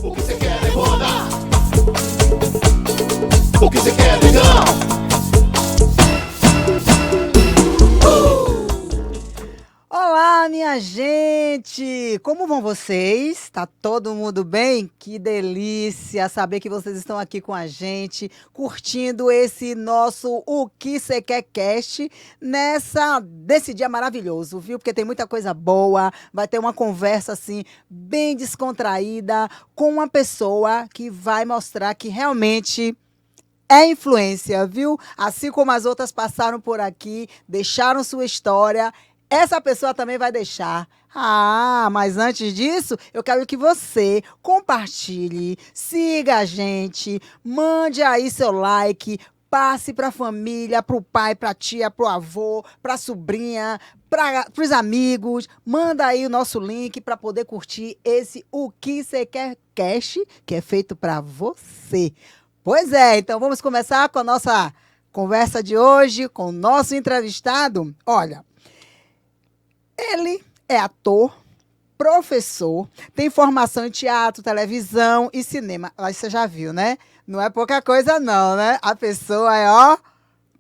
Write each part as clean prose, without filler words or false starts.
O que você quer, negona? O que você quer, negão? Olá, minha gente! Como vão vocês? Tá todo mundo bem? Que delícia saber que vocês estão aqui com a gente, curtindo esse nosso O Que Cê Quer Cast desse dia maravilhoso, viu? Porque tem muita coisa boa, vai ter uma conversa assim, bem descontraída, com uma pessoa que vai mostrar que realmente é influência, viu? Assim como as outras passaram por aqui, deixaram sua história, essa pessoa também vai deixar. Ah, mas antes disso, eu quero que você compartilhe, siga a gente, mande aí seu like, passe para a família, para o pai, para a tia, para o avô, para a sobrinha, para os amigos. Manda aí o nosso link para poder curtir esse O Que Cê Quer Cast, que é feito para você. Pois é, então vamos começar com a nossa conversa de hoje, com o nosso entrevistado. Olha, ele é ator, professor, tem formação em teatro, televisão e cinema. Aí você já viu, né? Não é pouca coisa não, né? A pessoa é, ó,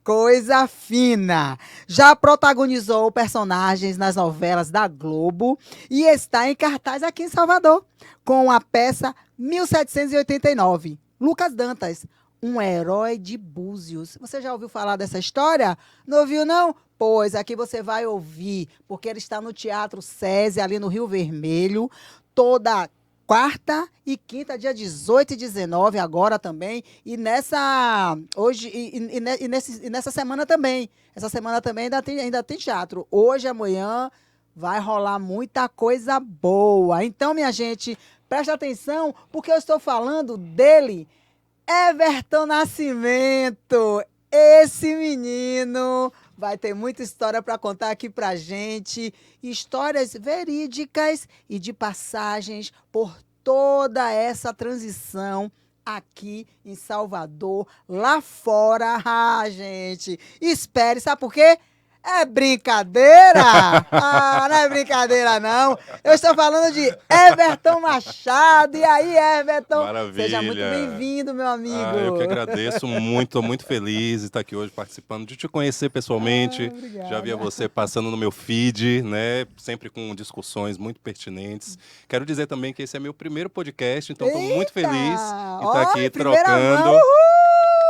coisa fina. Já protagonizou personagens nas novelas da Globo e está em cartaz aqui em Salvador, com a peça 1789. Lucas Dantas, um herói de Búzios. Você já ouviu falar dessa história? Não ouviu, não? Pois aqui você vai ouvir, porque ele está no Teatro SESI, ali no Rio Vermelho, toda quarta e quinta, dia 18 e 19, agora também. E nessa hoje e nessa semana também. Essa semana também ainda tem teatro. Hoje e amanhã vai rolar muita coisa boa. Então, minha gente, preste atenção, porque eu estou falando dele, Everton Nascimento. Esse menino vai ter muita história para contar aqui pra gente, histórias verídicas e de passagens por toda essa transição aqui em Salvador, lá fora. Ah, gente, espere, sabe por quê? É brincadeira? Ah, não é brincadeira, não. Eu estou falando de Everton Machado. E aí, Everton? Maravilha. Seja muito bem-vindo, meu amigo. Eu que agradeço muito, estou muito feliz de estar aqui hoje participando, de te conhecer pessoalmente. Obrigada. Já via você passando no meu feed, né? Sempre com discussões muito pertinentes. Quero dizer também que esse é meu primeiro podcast, então estou muito feliz de estar aqui trocando.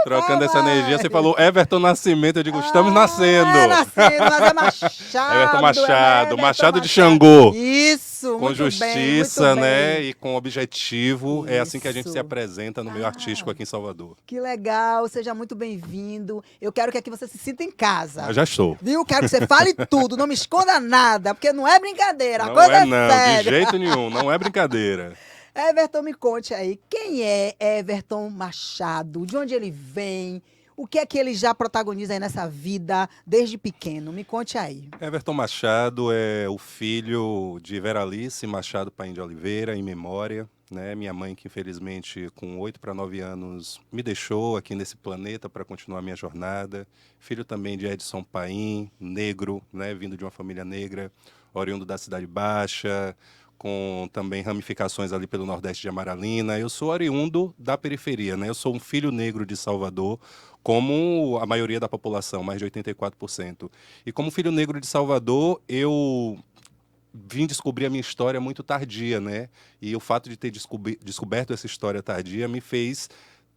Trocando essa energia. Você falou Everton Nascimento, eu digo, estamos nascendo. É nascendo, mas é Machado. Everton Machado, Everton Machado de Xangô. Isso, Com muito justiça, bem, né? E com objetivo. É assim que a gente Isso. se apresenta no meio artístico aqui em Salvador. Que legal, seja muito bem-vindo. Eu quero que aqui você se sinta em casa. Eu já estou. Viu? Quero que você fale tudo, não me esconda nada, porque não é brincadeira, a Não coisa é não, séria. de jeito nenhum, não é brincadeira. Everton, me conte aí, quem é Everton Machado? De onde ele vem? O que é que ele já protagoniza aí nessa vida desde pequeno? Me conte aí. Everton Machado é o filho de Veralice Machado Paim de Oliveira, em memória, né? Minha mãe, que infelizmente com 8 para 9 anos me deixou aqui nesse planeta para continuar minha jornada. Filho também de Edson Paim, negro, né? Vindo de uma família negra, oriundo da Cidade Baixa, com também ramificações ali pelo Nordeste de Amaralina. Eu sou oriundo da periferia, né? Eu sou um filho negro de Salvador, como a maioria da população, mais de 84%. E como filho negro de Salvador, eu vim descobrir a minha história muito tardia, né? E o fato de ter descoberto essa história tardia me fez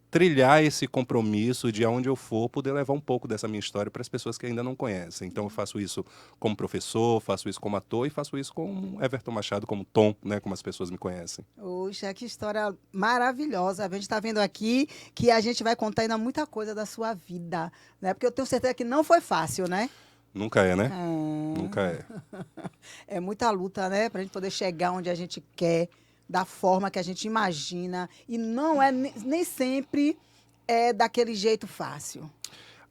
trilhar esse compromisso de aonde eu for poder levar um pouco dessa minha história para as pessoas que ainda não conhecem. Então eu faço isso como professor, faço isso como ator e faço isso com Everton Machado, como Tom, né, como as pessoas me conhecem. Poxa, que história maravilhosa. A gente está vendo aqui que a gente vai contar ainda muita coisa da sua vida, né? Porque eu tenho certeza que não foi fácil, né? Nunca é, né? Nunca é. É muita luta, né? Para a gente poder chegar onde a gente quer, da forma que a gente imagina. E não é nem sempre é daquele jeito fácil.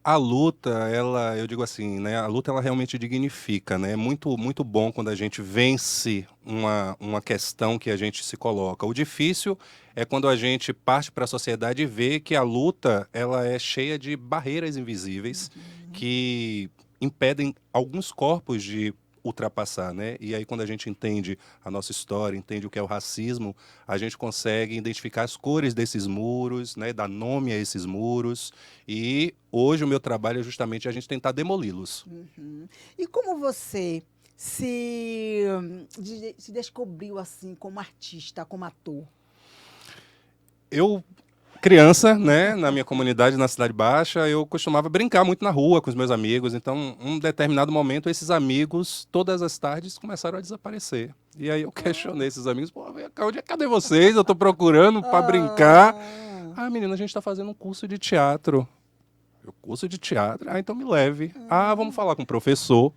A luta, ela, eu digo assim, né? A luta, ela realmente dignifica, né? É muito bom quando a gente vence uma questão que a gente se coloca. O difícil é quando a gente parte para a sociedade e vê que a luta, ela é cheia de barreiras invisíveis que impedem alguns corpos de ultrapassar, né? E aí quando a gente entende a nossa história, entende o que é o racismo, a gente consegue identificar as cores desses muros, né? Dar nome a esses muros. E hoje o meu trabalho é justamente a gente tentar demoli-los. Uhum. E como você se descobriu assim como artista, como ator? Eu, criança, né, na minha comunidade, na Cidade Baixa, eu costumava brincar muito na rua com os meus amigos. Então, um determinado momento, esses amigos, todas as tardes, começaram a desaparecer. E aí eu questionei esses amigos, pô, vem cá, cadê vocês? Eu tô procurando para brincar. Ah, menina, a gente tá fazendo um curso de teatro. Eu, curso de teatro? Ah, então me leve. Ah, vamos falar com o professor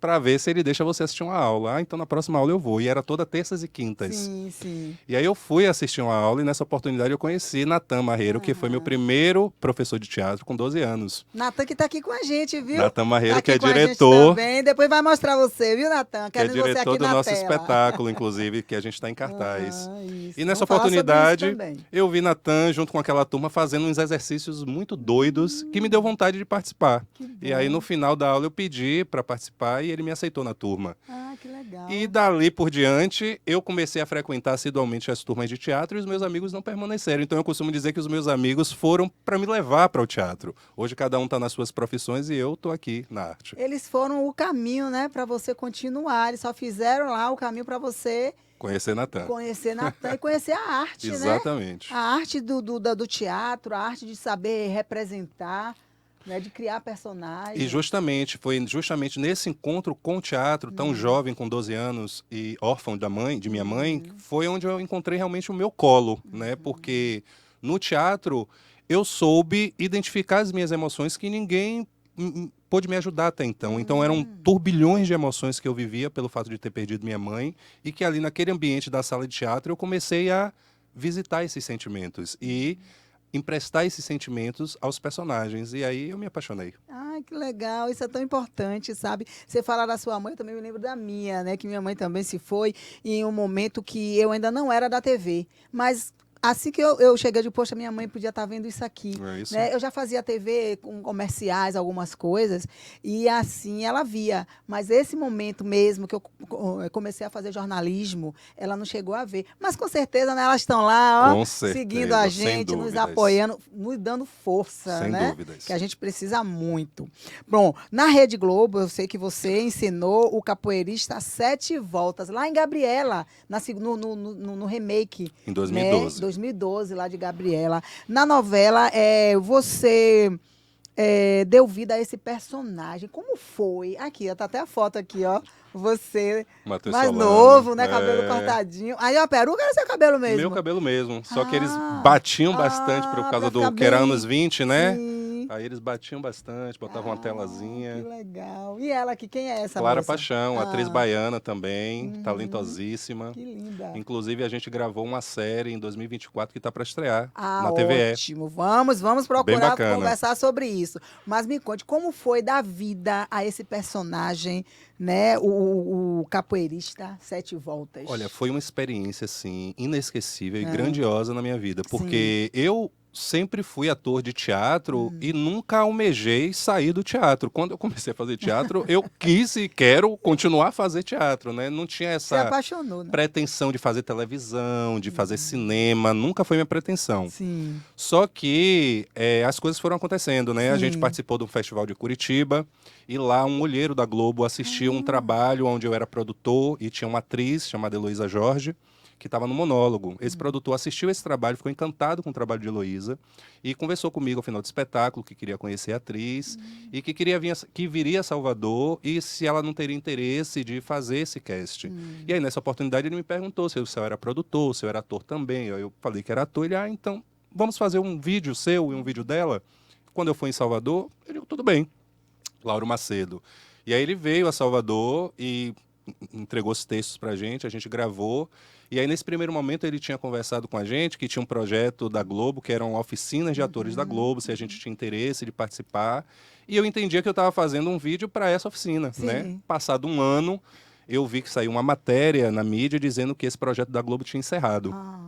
para ver se ele deixa você assistir uma aula. Ah, então na próxima aula eu vou. E era toda terças e quintas. Sim, sim. E aí eu fui assistir uma aula e nessa oportunidade eu conheci Natan Marreiro, que foi meu primeiro professor de teatro com 12 anos. Natan que tá aqui com a gente, viu? Natan Marreiro, Tá que é aqui com a gente diretor, também. Depois vai mostrar você, viu, Natan? que é Querendo você diretor aqui do na nosso tela. espetáculo, inclusive, que a gente está em cartaz. Isso. E nessa Vamos falar sobre isso oportunidade, também. eu vi Natan junto com aquela turma fazendo uns exercícios muito doidos que me deu vontade de participar. Que bom. E aí no final da aula eu pedi para participar e ele me aceitou na turma. Ah, que legal. E dali por diante, eu comecei a frequentar assiduamente as turmas de teatro e os meus amigos não permaneceram. Então eu costumo dizer que os meus amigos foram para me levar para o teatro. Hoje cada um está nas suas profissões e eu estou aqui na arte. Eles foram o caminho, né, para você continuar. Eles só fizeram lá o caminho para você Conhecer Natan. conhecer Natan e conhecer a arte, né? Exatamente. A arte do teatro, a arte de saber representar, né, de criar personagens. E justamente, foi justamente nesse encontro com o teatro, tão jovem, com 12 anos e órfão de minha mãe, foi onde eu encontrei realmente o meu colo, né? Porque no teatro eu soube identificar as minhas emoções que ninguém pôde me ajudar até então. Então eram turbilhões de emoções que eu vivia pelo fato de ter perdido minha mãe e que ali naquele ambiente da sala de teatro eu comecei a visitar esses sentimentos e emprestar esses sentimentos aos personagens. E aí eu me apaixonei. Ai, que legal, isso é tão importante, sabe? Você fala da sua mãe, eu também me lembro da minha, né? Que minha mãe também se foi em um momento que eu ainda não era da TV. Mas assim que eu cheguei de, poxa, minha mãe podia estar vendo isso aqui. Não é isso? Né? Eu já fazia TV com comerciais, algumas coisas, e assim ela via. Mas esse momento mesmo que eu comecei a fazer jornalismo, ela não chegou a ver. Mas com certeza, né, elas estão lá, ó, Com certeza, seguindo a sem gente, nos dúvidas. apoiando, nos dando força, Sem né? dúvidas. Que a gente precisa muito. Bom, na Rede Globo, eu sei que você ensinou o capoeirista Sete Voltas, lá em Gabriela, no remake. Em 2012. Né? 2012, lá de Gabriela. Na novela, você deu vida a esse personagem. Como foi? Aqui, ó, tá até a foto aqui, ó. Você, Matheus mais Solano. novo, né? Cabelo cortadinho. Aí, ó, a peruca era seu cabelo mesmo? Meu cabelo mesmo. Só que eles Ah, batiam bastante por causa pra do ficar que era bem- anos 20, né? Sim. Aí eles batiam bastante, botavam uma Que telazinha. legal. E ela aqui, quem é essa Clara moça? Paixão, atriz Ah. baiana também, talentosíssima. Que linda. Inclusive, a gente gravou uma série em 2024 que está para estrear Ah, na TVE. ótimo. Vamos Bem procurar bacana. conversar sobre isso. Mas me conte, como foi dar vida a esse personagem, né? O capoeirista Sete Voltas. Olha, foi uma experiência, assim, inesquecível e Ah. grandiosa na minha vida. Porque eu sempre fui ator de teatro e nunca almejei sair do teatro. Quando eu comecei a fazer teatro, eu quis e quero continuar a fazer teatro, né? Não tinha Se essa apaixonou, né? pretensão de fazer televisão, de fazer cinema, nunca foi minha pretensão. Sim. Só que as coisas foram acontecendo, né? A gente Sim. participou do Festival de Curitiba e lá um olheiro da Globo assistiu um trabalho onde eu era produtor e tinha uma atriz chamada Heloísa Jorge, que estava no monólogo. Esse produtor assistiu esse trabalho, ficou encantado com o trabalho de Heloísa e conversou comigo ao final do espetáculo que queria conhecer a atriz e que viria a Salvador e se ela não teria interesse de fazer esse cast. E aí, nessa oportunidade, ele me perguntou se eu era produtor, se eu era ator também. Eu falei que era ator. Ele, então, vamos fazer um vídeo seu e um vídeo dela? Quando eu fui em Salvador, ele, tudo bem. Lauro Macedo. E aí ele veio a Salvador e entregou os textos pra gente, a gente gravou. E aí, nesse primeiro momento, ele tinha conversado com a gente que tinha um projeto da Globo, que eram oficinas de atores da Globo, se a gente tinha interesse de participar. E eu entendia que eu estava fazendo um vídeo para essa oficina, Sim. né? Passado um ano, eu vi que saiu uma matéria na mídia dizendo que esse projeto da Globo tinha encerrado. Ah.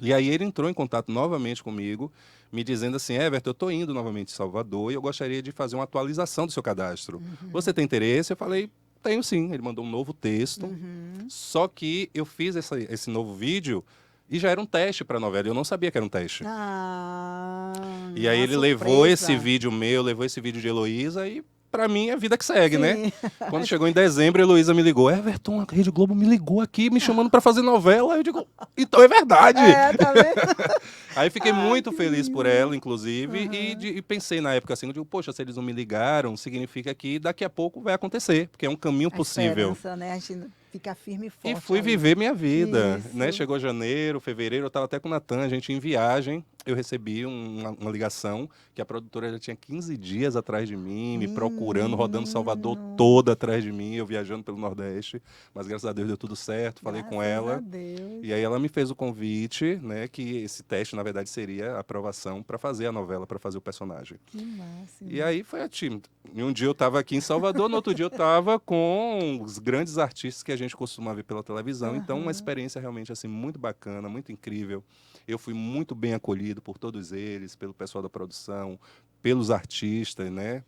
E aí ele entrou em contato novamente comigo, me dizendo assim, Everton, eu estou indo novamente em Salvador e eu gostaria de fazer uma atualização do seu cadastro. Você tem interesse? Eu falei, Tenho sim, ele mandou um novo texto. Uhum. Só que eu fiz esse novo vídeo e já era um teste para a novela. Eu não sabia que era um teste. Ah, E aí uma ele levou esse surpresa. vídeo meu, levou esse vídeo de Heloísa e pra mim é vida que segue, né? Sim. Quando chegou em dezembro, a Heloísa me ligou. Everton, a Rede Globo me ligou aqui, me chamando pra fazer novela. Eu digo, então é verdade. É, tá vendo? Aí fiquei Ai, muito que feliz por lindo. ela, inclusive, e, Aham. e pensei na época assim, eu digo, poxa, se eles não me ligaram, significa que daqui a pouco vai acontecer, porque é um caminho A possível. esperança, né? A gente fica firme e E forte fui ali. viver minha vida, né? Isso. Chegou janeiro, fevereiro, eu estava até com o Natan, a gente em viagem, eu recebi uma ligação que a produtora já tinha 15 dias atrás de mim, me procurando, rodando Salvador Menino, toda atrás de mim, eu viajando pelo Nordeste, mas graças a Deus deu tudo certo, falei com graças a ela, Deus. e aí ela me fez o convite, né, que esse teste, na verdade, seria a aprovação para fazer a novela, para fazer o personagem. Que máximo. E aí foi a time. E um dia eu estava aqui em Salvador, no outro dia eu estava com os grandes artistas que a gente costuma ver pela televisão. Então, uma Aham. experiência realmente assim muito bacana, muito incrível. Eu fui muito bem acolhido por todos eles, pelo pessoal da produção, pelos artistas, né?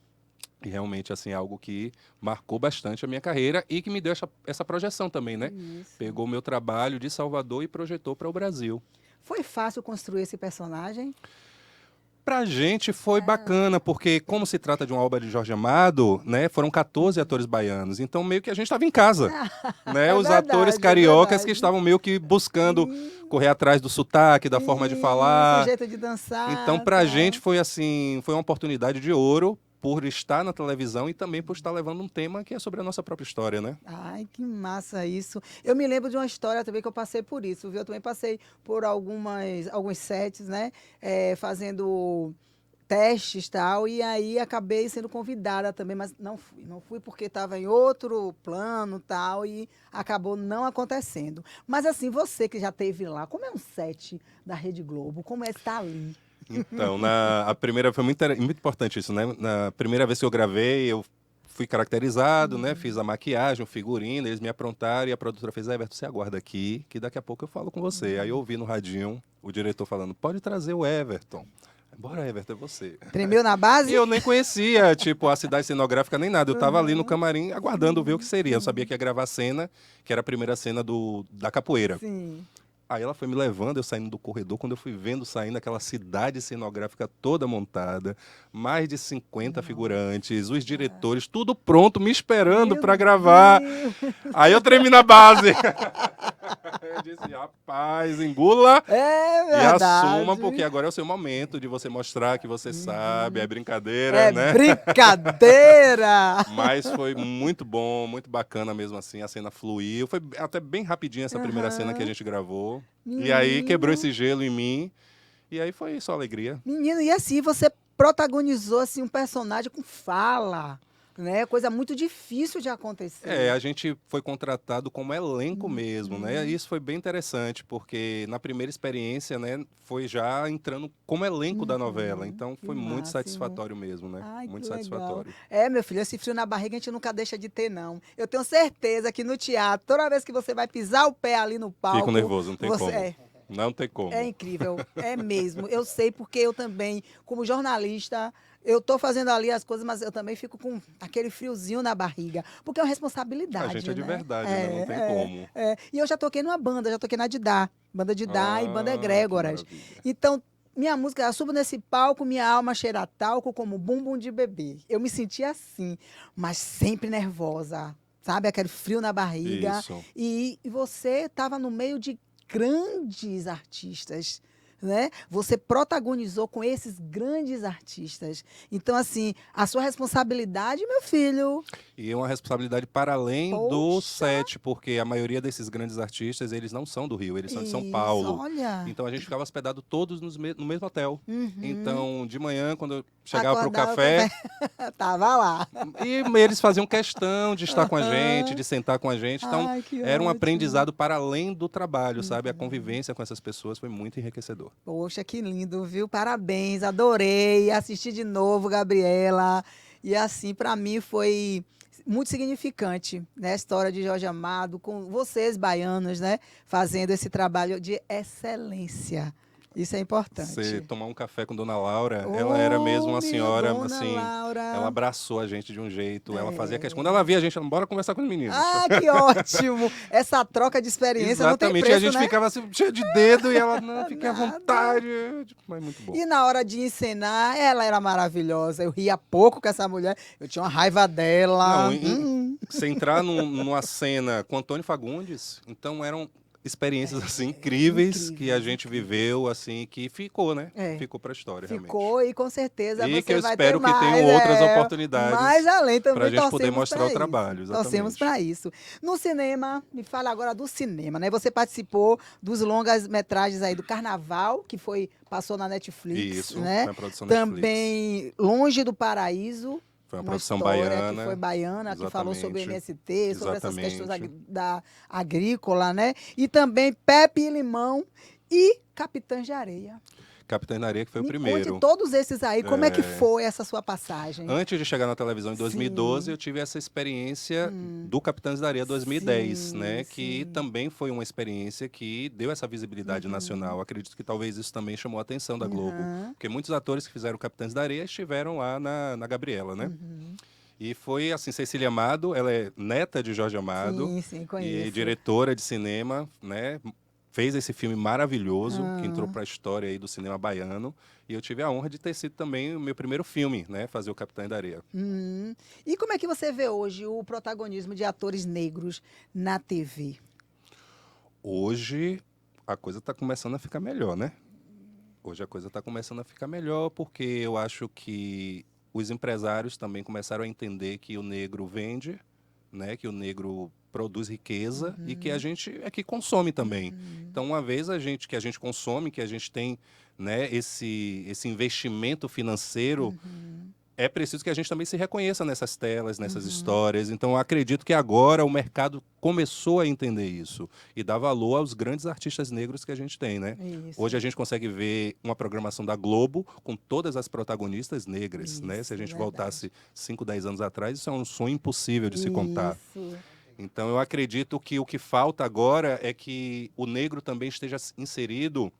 E realmente assim algo que marcou bastante a minha carreira e que me deu essa projeção também, né? Isso. Pegou o meu trabalho de Salvador e projetou para o Brasil. Foi fácil construir esse personagem? Pra gente foi bacana, porque como se trata de uma obra de Jorge Amado, né, foram 14 atores baianos, então meio que a gente estava em casa, né, É os atores verdade, é cariocas que verdade. estavam meio que buscando Sim, correr atrás do sotaque, da forma de isso, o falar. jeito de Então dançar, pra tal. gente foi assim, foi uma oportunidade de ouro por estar na televisão e também por estar levando um tema que é sobre a nossa própria história, né? Ai, que massa isso. Eu me lembro de uma história também que eu passei por isso, viu? Eu também passei por alguns sets, né? Fazendo testes e tal, e aí acabei sendo convidada também, mas não fui. Não fui porque estava em outro plano tal, e acabou não acontecendo. Mas assim, você que já esteve lá, como é um set da Rede Globo? Como é estar ali? Então, a primeira foi muito importante isso, né? Na primeira vez que eu gravei, eu fui caracterizado, né? Fiz a maquiagem, o figurino, eles me aprontaram e a produtora fez, Everton, você aguarda aqui, que daqui a pouco eu falo com você. Aí eu ouvi no radinho o diretor falando, pode trazer o Everton. Bora, Everton, é você. Tremeu na E base? eu nem conhecia, tipo, a cidade cenográfica nem nada. Eu tava ali no camarim aguardando ver o que seria. Eu sabia que ia gravar a cena, que era a primeira cena da capoeira. Sim. Aí ela foi me levando, eu saindo do corredor, quando eu fui vendo saindo aquela cidade cenográfica toda montada, mais de 50 figurantes, os diretores, tudo pronto, me esperando Meu para gravar. Deus. Aí eu tremi na base. Eu disse, rapaz, engula É e assuma, verdade. porque agora é o seu momento de você mostrar que você sabe, é brincadeira, É né? brincadeira! Mas foi muito bom, muito bacana mesmo assim, a cena fluiu. Foi até bem rapidinho essa primeira cena que a Aham. gente gravou. E aí quebrou Menino, esse gelo em mim. E aí foi só alegria. menino, e assim, você protagonizou assim, um personagem com fala, né? Coisa muito difícil de acontecer. A gente foi contratado como elenco mesmo, né? E isso foi bem interessante, porque na primeira experiência, né, foi já entrando como elenco da novela. Então Que foi muito máximo. satisfatório mesmo, né? Ai, Muito que legal. satisfatório. É, meu filho, esse frio na barriga a gente nunca deixa de ter, não. Eu tenho certeza que no teatro, toda vez que você vai pisar o pé ali no palco, Fico nervoso, não tem você como. Não tem como. é incrível, é mesmo. Eu sei porque eu também, como jornalista, eu tô fazendo ali as coisas, mas eu também fico com aquele friozinho na barriga, porque é uma responsabilidade, A gente é de né? verdade, né? Não tem como. E eu já toquei numa banda, já toquei na Didá, banda Didá e banda Que Egrégoras. maravilha. Então, minha música, eu subo nesse palco, minha alma cheira a talco como bumbum de bebê. Eu me sentia assim, mas sempre nervosa, sabe? Aquele frio na barriga. Isso. E você estava no meio de grandes artistas, né? Você protagonizou com esses grandes artistas. Então, assim, a sua responsabilidade, meu filho. E é uma responsabilidade para além do Poxa. set, porque a maioria desses grandes artistas, eles não são do Rio, eles são de São Isso, Paulo. olha. Então a gente ficava hospedado todos no mesmo hotel. Uhum. Então, de manhã, quando eu chegava para o Acordava, café, tava lá. e eles faziam questão de estar com a gente, de sentar com a gente. Então, Ai, que era um ótimo. aprendizado para além do trabalho, sabe? A convivência com essas pessoas foi muito enriquecedor. Poxa, que lindo, viu? Parabéns, adorei. Assisti de novo, Gabriela. E assim, para mim foi muito significante, né? A história de Jorge Amado com vocês baianos, né? Fazendo esse trabalho de excelência. Isso é Você importante. tomar um café com Dona Laura, ela era mesmo uma Minha senhora, dona assim, Laura. ela abraçou a gente de um jeito, ela fazia questão. Quando É. ela via a gente, ela, bora conversar com os meninos. Ah, que ótimo! Essa troca de experiência não tem Exatamente, e a preço, gente né? ficava assim, cheio de dedo, e ela, não, fique à Nada. vontade. Mas muito bom. E na hora de encenar, ela era maravilhosa. Eu ria pouco com essa mulher. Eu tinha uma raiva dela. Não, você entrar numa cena com Antônio Fagundes, então eram experiências assim incríveis que a incríveis, gente incríveis. viveu, assim, que ficou, né? É. Ficou pra história, realmente. Ficou e com certeza E que você eu vai ter espero que mais. tenham outras Mais oportunidades além para a também gente poder torcemos mostrar para o trabalho, isso. exatamente. Torcemos para isso. No cinema, me fala agora do cinema, né? Você participou dos longas-metragens aí do Carnaval, que passou na Netflix, Isso, né? na produção Netflix. Também Longe do Paraíso. Foi uma Uma produção história baiana. que foi baiana, que falou sobre o Exatamente. MST, sobre essas questões Exatamente. da agrícola, né? E também Pepe e Limão e Capitães de Areia. Capitães da Areia, que foi o Me primeiro. conte todos esses aí, como é que foi essa sua passagem? Antes de chegar na televisão em 2012, Sim. eu tive essa experiência do Capitães da Areia 2010, Sim, né? Que sim. também foi uma experiência que deu essa visibilidade nacional. Acredito que talvez isso também chamou a atenção da Globo. Aham. Porque muitos atores que fizeram Capitães da Areia estiveram lá na Gabriela, né? E foi assim, Cecília Amado, ela é neta de Jorge Amado Sim, sim, e conheço. diretora de cinema, né? Fez esse filme maravilhoso que entrou Ah. para a história aí do cinema baiano. E eu tive a honra de ter sido também o meu primeiro filme, né? Fazer o Capitão da Areia. E como é que você vê hoje o protagonismo de atores negros na TV? Hoje a coisa está começando a ficar melhor, né? Hoje a coisa está começando a ficar melhor porque eu acho que os empresários também começaram a entender que o negro vende, né? Que o negro produz riqueza e que a gente é que consome também. Então, uma vez que a gente consome, que a gente tem, né, esse investimento financeiro, é preciso que a gente também se reconheça nessas telas, nessas histórias. Então, eu acredito que agora o mercado começou a entender isso e dar valor aos grandes artistas negros que a gente tem, né? Isso. Hoje a gente consegue ver uma programação da Globo com todas as protagonistas negras, né? Se a Isso, gente verdade. voltasse 5, 10 anos atrás, isso é um sonho impossível de se contar. Isso. Então, eu acredito que o que falta agora é que o negro também esteja inserido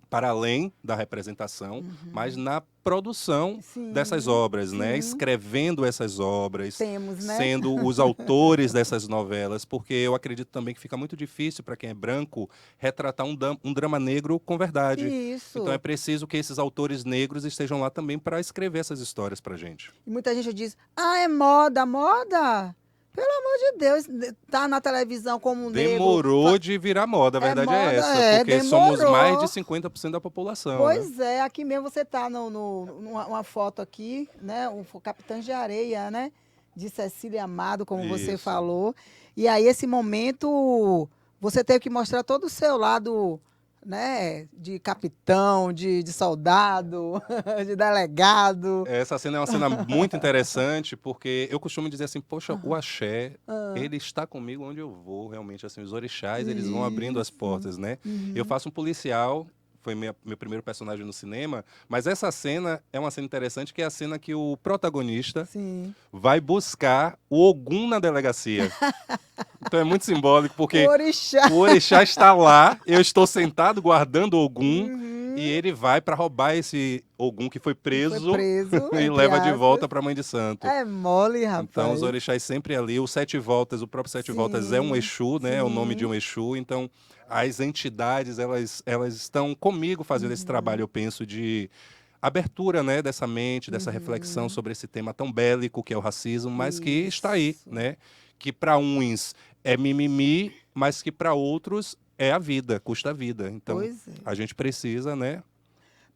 para além da representação, mas na produção Sim, dessas obras, né? sim. Escrevendo essas obras, Temos, né? sendo os autores dessas novelas, porque eu acredito também que fica muito difícil para quem é branco retratar um drama negro com verdade. Isso. Então é preciso que esses autores negros estejam lá também para escrever essas histórias para gente. E muita gente diz, é moda, moda? Pelo amor de Deus, tá na televisão como um Demorou negro. de virar moda, a verdade moda, é essa, é, porque somos demorou. mais de 50% da população, né? Pois é, aqui mesmo você tá numa uma foto aqui, né? Um Capitães de Areia, né? De Cecília Amado, como você Isso. falou. E aí, esse momento, você teve que mostrar todo o seu lado, né? De capitão, de soldado, de delegado. Essa cena é uma cena muito interessante, porque eu costumo dizer assim, poxa, o axé, ele está comigo onde eu vou, realmente, assim, os orixás, eles vão abrindo as portas, né? Eu faço um policial, foi meu primeiro personagem no cinema, mas essa cena é uma cena interessante, que é a cena que o protagonista Sim. vai buscar o Ogum na delegacia. Então é muito simbólico, porque O orixá. o orixá está lá, eu estou sentado guardando o Ogum, e ele vai para roubar esse Ogum que foi preso, Foi preso, e entre leva de aspas. volta para a mãe de santo. É mole, rapaz. Então os orixás sempre ali, o Sete Voltas, o próprio Sete Voltas é um Exu, né? É o nome de um Exu. Então as entidades, elas estão comigo fazendo esse trabalho, eu penso, de abertura, né, dessa mente, dessa reflexão sobre esse tema tão bélico que é o racismo, mas que está aí, né? Que para uns é mimimi, mas que para outros é a vida, custa a vida. Então Pois é. a gente precisa, né?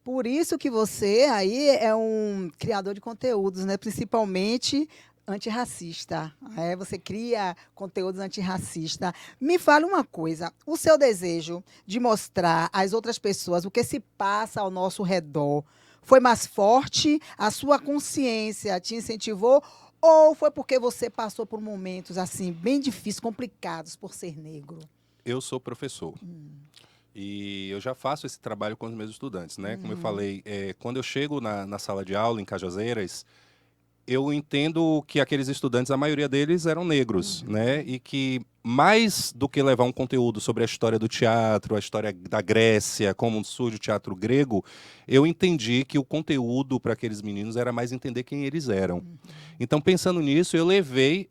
Por isso que você aí é um criador de conteúdos, né? Principalmente antirracista. Você cria conteúdos antirracistas. Me fale uma coisa: o seu desejo de mostrar às outras pessoas o que se passa ao nosso redor foi mais forte? A sua consciência te incentivou? Ou foi porque você passou por momentos assim bem difíceis, complicados por ser negro? Eu sou professor. E eu já faço esse trabalho com os meus estudantes, né? Como eu falei, quando eu chego na sala de aula, em Cajazeiras, eu entendo que aqueles estudantes, a maioria deles eram negros, né? E que mais do que levar um conteúdo sobre a história do teatro, a história da Grécia, como surge o teatro grego, eu entendi que o conteúdo para aqueles meninos era mais entender quem eles eram. Então, pensando nisso, eu levei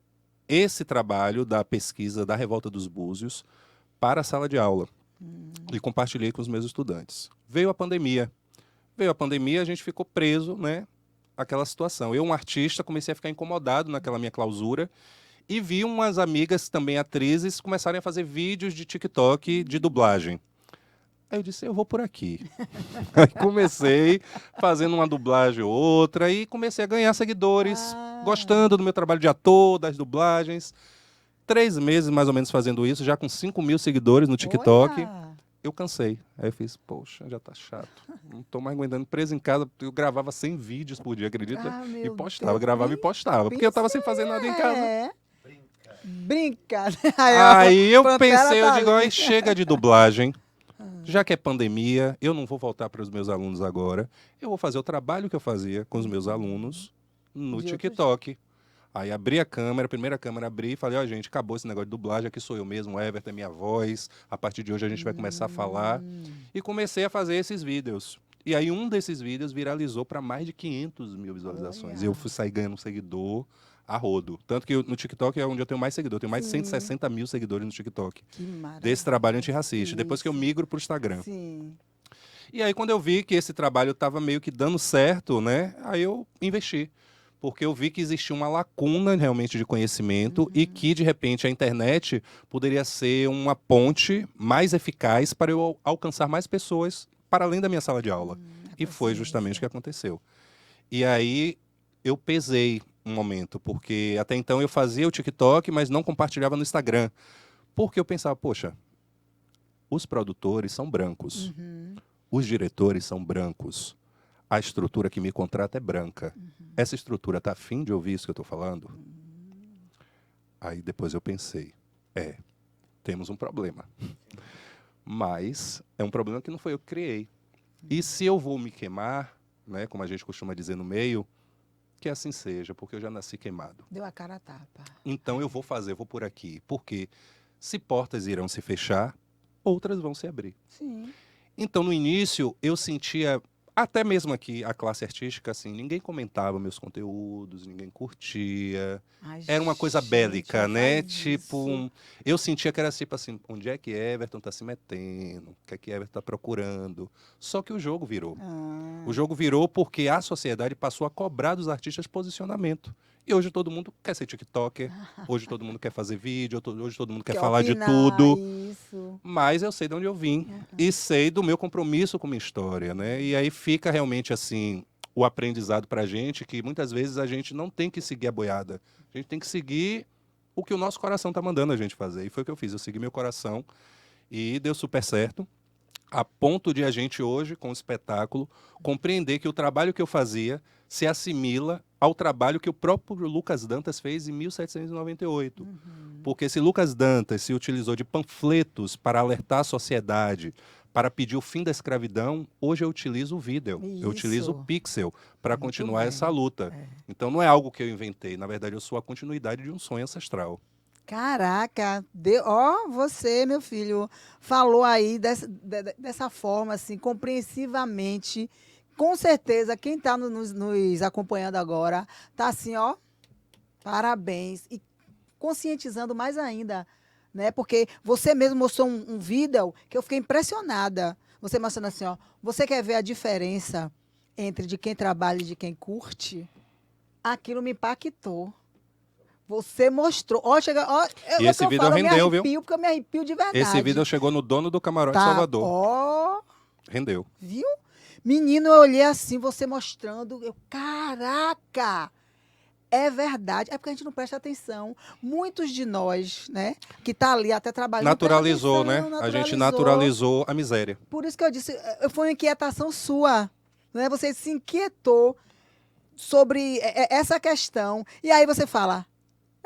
esse trabalho da pesquisa da Revolta dos Búzios para a sala de aula e compartilhei com os meus estudantes. Veio a pandemia. A gente ficou preso, né? Aquela situação. Eu, um artista, comecei a ficar incomodado naquela minha clausura e vi umas amigas, também atrizes, começarem a fazer vídeos de TikTok de dublagem. Aí eu disse, eu vou por aqui. Aí comecei fazendo uma dublagem ou outra e comecei a ganhar seguidores, gostando do meu trabalho de ator, das dublagens. 3 meses, mais ou menos, fazendo isso, já com 5 mil seguidores no TikTok. Olha! Eu cansei. Aí eu fiz, poxa, já tá chato. Não tô mais aguentando. Preso em casa, eu gravava 100 vídeos por dia, acredita? Ah, E meu postava, Deus. gravava e postava. Porque eu tava sem fazer nada em casa. É. Brinca. Aí eu Pantera pensei, eu tá digo, ali. aí chega de dublagem. Já que é pandemia, eu não vou voltar para os meus alunos agora. Eu vou fazer o trabalho que eu fazia com os meus alunos no De outros- TikTok. Aí abri a câmera, a primeira câmera abri e falei, ó, gente, acabou esse negócio de dublagem, aqui sou eu mesmo, o Everton é minha voz, a partir de hoje a gente vai começar a falar. E comecei a fazer esses vídeos. E aí um desses vídeos viralizou para mais de 500 mil visualizações. Olha. E eu fui sair ganhando seguidor a rodo. Tanto que no TikTok é onde eu tenho mais seguidor. Eu tenho mais de Sim. 160 mil seguidores no TikTok. Que maravilha. Desse trabalho antirracista. Depois que eu Isso. migro para o Instagram. Sim. E aí, quando eu vi que esse trabalho estava meio que dando certo, né? Aí eu investi. Porque eu vi que existia uma lacuna realmente de conhecimento e que, de repente, a internet poderia ser uma ponte mais eficaz para eu alcançar mais pessoas para além da minha sala de aula. E foi justamente o que aconteceu. E aí eu pesei um momento, porque até então eu fazia o TikTok, mas não compartilhava no Instagram. Porque eu pensava, poxa, os produtores são brancos. Os diretores são brancos. A estrutura que me contrata é branca. Essa estrutura está afim de ouvir isso que eu estou falando? Aí depois eu pensei, temos um problema. Mas é um problema que não foi eu que criei. E se eu vou me queimar, né, como a gente costuma dizer no meio, que assim seja, porque eu já nasci queimado. Deu a cara a tapa. Então eu vou fazer, eu vou por aqui. Porque se portas irão se fechar, outras vão se abrir. Sim. Então, no início, eu sentia, até mesmo aqui, a classe artística, assim, ninguém comentava meus conteúdos, ninguém curtia. Ai, Era uma coisa gente, bélica, não né? faz Tipo, isso. eu sentia que era tipo assim, onde é que Everton tá se metendo? O que é que Everton tá procurando? Só que o jogo virou. O jogo virou porque a sociedade passou a cobrar dos artistas posicionamento. E hoje todo mundo quer ser TikToker, hoje todo mundo quer fazer vídeo, hoje todo mundo quer falar de opinar, tudo. Isso. Mas eu sei de onde eu vim e sei do meu compromisso com minha história, né? E aí fica realmente assim o aprendizado para a gente que muitas vezes a gente não tem que seguir a boiada, a gente tem que seguir o que o nosso coração está mandando a gente fazer. E foi o que eu fiz, eu segui meu coração e deu super certo, a ponto de a gente hoje, com o espetáculo, compreender que o trabalho que eu fazia se assimila ao trabalho que o próprio Lucas Dantas fez em 1798. Porque se Lucas Dantas se utilizou de panfletos para alertar a sociedade, para pedir o fim da escravidão, hoje eu utilizo o vídeo, eu utilizo o Isso. pixel para Muito continuar bem. essa luta. Então não é algo que eu inventei, na verdade eu sou a continuidade de um sonho ancestral. Caraca, você, meu filho, falou aí dessa forma, assim, compreensivamente. Com certeza, quem está nos acompanhando agora, tá assim, ó, parabéns. E conscientizando mais ainda, né? Porque você mesmo mostrou um vídeo que eu fiquei impressionada. Você mostrando assim, ó, você quer ver a diferença entre de quem trabalha e de quem curte? Aquilo me impactou. Você mostrou. Ó, chega, ó, E esse vídeo rendeu, viu? Porque eu me arrepio de verdade. Esse vídeo chegou no dono do camarote Tá, Salvador. ó, Rendeu. viu? Menino, eu olhei assim, você mostrando. Caraca! É verdade. É porque a gente não presta atenção. Muitos de nós, né, que tá ali até trabalhando. Naturalizou, presta né? atenção, A gente naturalizou a miséria. Por isso que eu disse, foi uma inquietação sua. Né? Você se inquietou sobre essa questão. E aí você fala,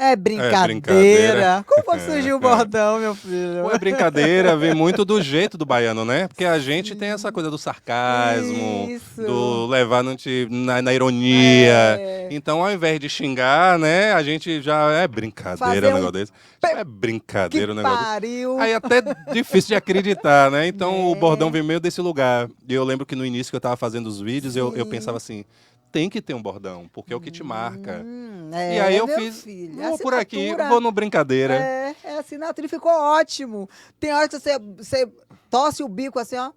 É brincadeira. brincadeira. Como foi que surgiu o bordão, meu filho? Pô, é brincadeira, vem muito do jeito do baiano, né? Porque a gente tem essa coisa do sarcasmo, Isso. do levar na ironia. É. Então, ao invés de xingar, né, a gente já é brincadeira Fazer o um negócio desse. É brincadeira Que o negócio desse. pariu. Aí até difícil de acreditar, né? Então o É. bordão veio meio desse lugar. E eu lembro que no início que eu tava fazendo os vídeos, eu Sim. pensava assim, tem que ter um bordão, porque é o que te marca. É, E aí eu meu fiz, filho, vou por aqui, assinatura. vou no brincadeira. É assinatura e ficou ótimo. Tem hora que você torce o bico assim, ó.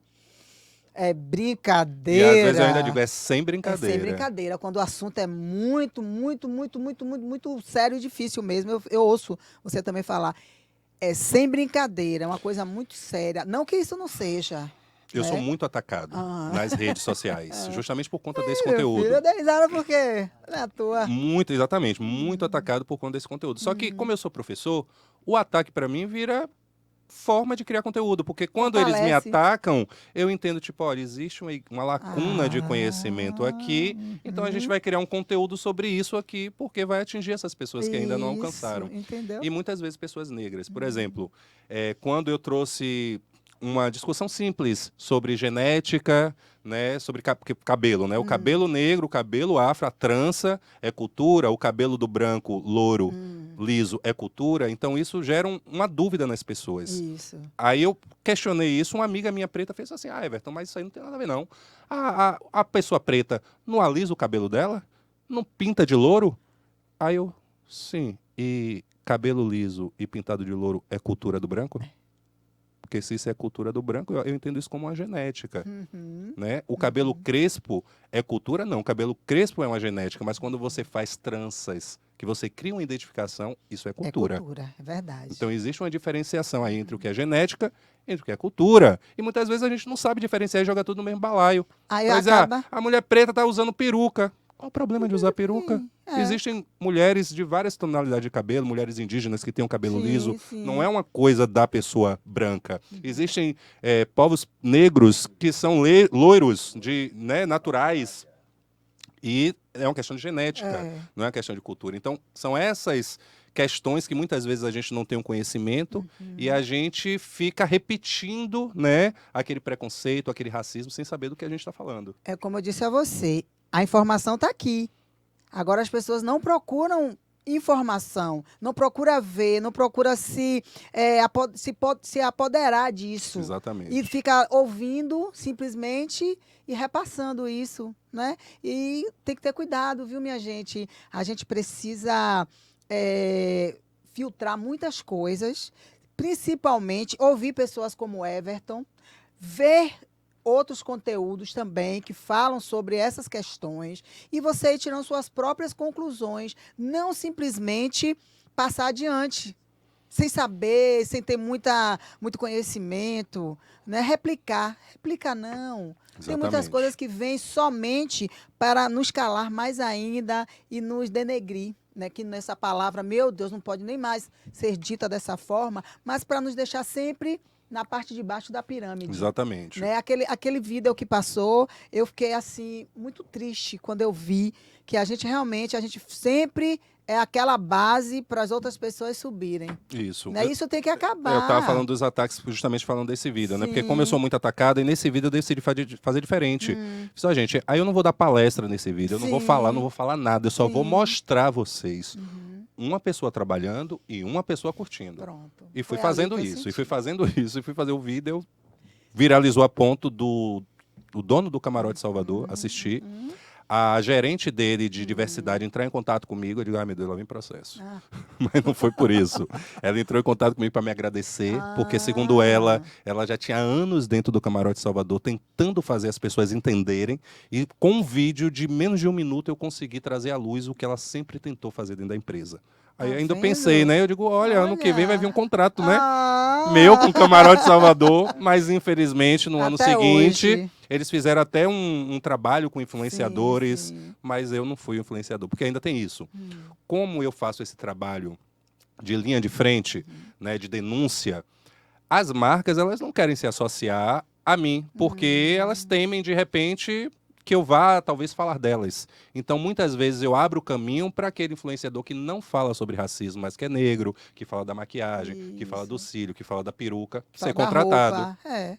É brincadeira. E às vezes eu ainda digo, é sem É brincadeira. sem brincadeira. Quando o assunto é muito sério e difícil mesmo, eu ouço você também falar. É sem brincadeira, é uma coisa muito séria. Não que isso não seja. Eu né? sou muito atacado Ah. nas redes sociais, justamente por conta desse Meu conteúdo. filho, eu dei risada porque não é à toa. Muito, exatamente, muito atacado por conta desse conteúdo. Só que, como eu sou professor, o ataque para mim vira forma de criar conteúdo, porque quando eles me Fortalece. atacam, eu entendo, tipo, olha, existe uma lacuna de Ah, conhecimento aqui, então a gente vai criar um conteúdo sobre isso aqui, porque vai atingir essas pessoas que ainda não Isso, alcançaram. entendeu? E muitas vezes pessoas negras. Por exemplo, quando eu trouxe uma discussão simples sobre genética, né, sobre cabelo, né? O cabelo negro, o cabelo afro, a trança é cultura, o cabelo do branco, louro, liso é cultura. Então isso gera uma dúvida nas pessoas. Isso. Aí eu questionei isso, uma amiga minha preta fez assim, Everton, mas isso aí não tem nada a ver não. A pessoa preta não alisa o cabelo dela? Não pinta de louro? Aí eu, sim, e cabelo liso e pintado de louro é cultura do branco? Porque se isso é cultura do branco, eu entendo isso como uma genética. Né? O cabelo crespo é cultura? Não, o cabelo crespo é uma genética, mas quando você faz tranças, que você cria uma identificação, isso é cultura. É cultura, é verdade. Então existe uma diferenciação aí entre o que é genética e entre o que é cultura. E muitas vezes a gente não sabe diferenciar e joga tudo no mesmo balaio. Aí Mas acaba. a mulher preta está usando peruca. Qual o problema de usar peruca? É. Existem mulheres de várias tonalidades de cabelo, mulheres indígenas que têm um cabelo Sim, liso. sim. Não é uma coisa da pessoa branca. Existem povos negros que são loiros, né, naturais. E é uma questão de genética, não é uma questão de cultura. Então, são essas questões que muitas vezes a gente não tem um conhecimento e a gente fica repetindo, né, aquele preconceito, aquele racismo, sem saber do que a gente está falando. É como eu disse a você, a informação está aqui. Agora as pessoas não procuram informação, não procura ver, não procura se apoderar disso. Exatamente. E fica ouvindo simplesmente e repassando isso, né? E tem que ter cuidado, viu, minha gente? A gente precisa filtrar muitas coisas, principalmente ouvir pessoas como Everton, ver outros conteúdos também que falam sobre essas questões e você ir tirando suas próprias conclusões, não simplesmente passar adiante, sem saber, sem ter muito conhecimento, né? Replicar não. Tem muitas Exatamente. coisas que vêm somente para nos calar mais ainda e nos denegrir, né? Que nessa palavra, meu Deus, não pode nem mais ser dita dessa forma, mas para nos deixar sempre na parte de baixo da pirâmide. Exatamente. Né? Aquele vídeo que passou, eu fiquei assim, muito triste quando eu vi que a gente sempre é aquela base para as outras pessoas subirem. Isso. Né? Isso tem que acabar. Eu estava falando dos ataques justamente falando desse vídeo, né? Porque como eu sou muito atacado, e nesse vídeo eu decidi fazer diferente. Só, gente, aí eu não vou dar palestra nesse vídeo, eu não vou falar nada, eu só vou mostrar a vocês uma pessoa trabalhando e uma pessoa curtindo. Pronto. E fui Foi fazendo ali que eu isso, e senti. fui fazendo isso, e fui fazer o vídeo, viralizou a ponto do dono do Camarote Salvador assistir. A gerente dele de diversidade entrar em contato comigo, eu digo, meu Deus, lá vem processo. Mas não foi por isso. Ela entrou em contato comigo para me agradecer, porque segundo ela já tinha anos dentro do Camarote Salvador, tentando fazer as pessoas entenderem, e com um vídeo de menos de 1 minuto eu consegui trazer à luz o que ela sempre tentou fazer dentro da empresa. Aí Tá ainda vendo? pensei, né? Eu digo, olha, ano que vem vai vir um contrato, né? Ah! Meu com o Camarote Salvador, mas infelizmente no ano Até seguinte hoje. eles fizeram até um trabalho com influenciadores, Sim. mas eu não fui influenciador, porque ainda tem isso. Como eu faço esse trabalho de linha de frente, né, de denúncia, as marcas elas não querem se associar a mim, porque elas temem de repente que eu vá, talvez, falar delas. Então, muitas vezes, eu abro o caminho para aquele influenciador que não fala sobre racismo, mas que é negro, que fala da maquiagem, que fala do Isso. cílio, que fala da peruca, Fala ser da contratado. roupa. É,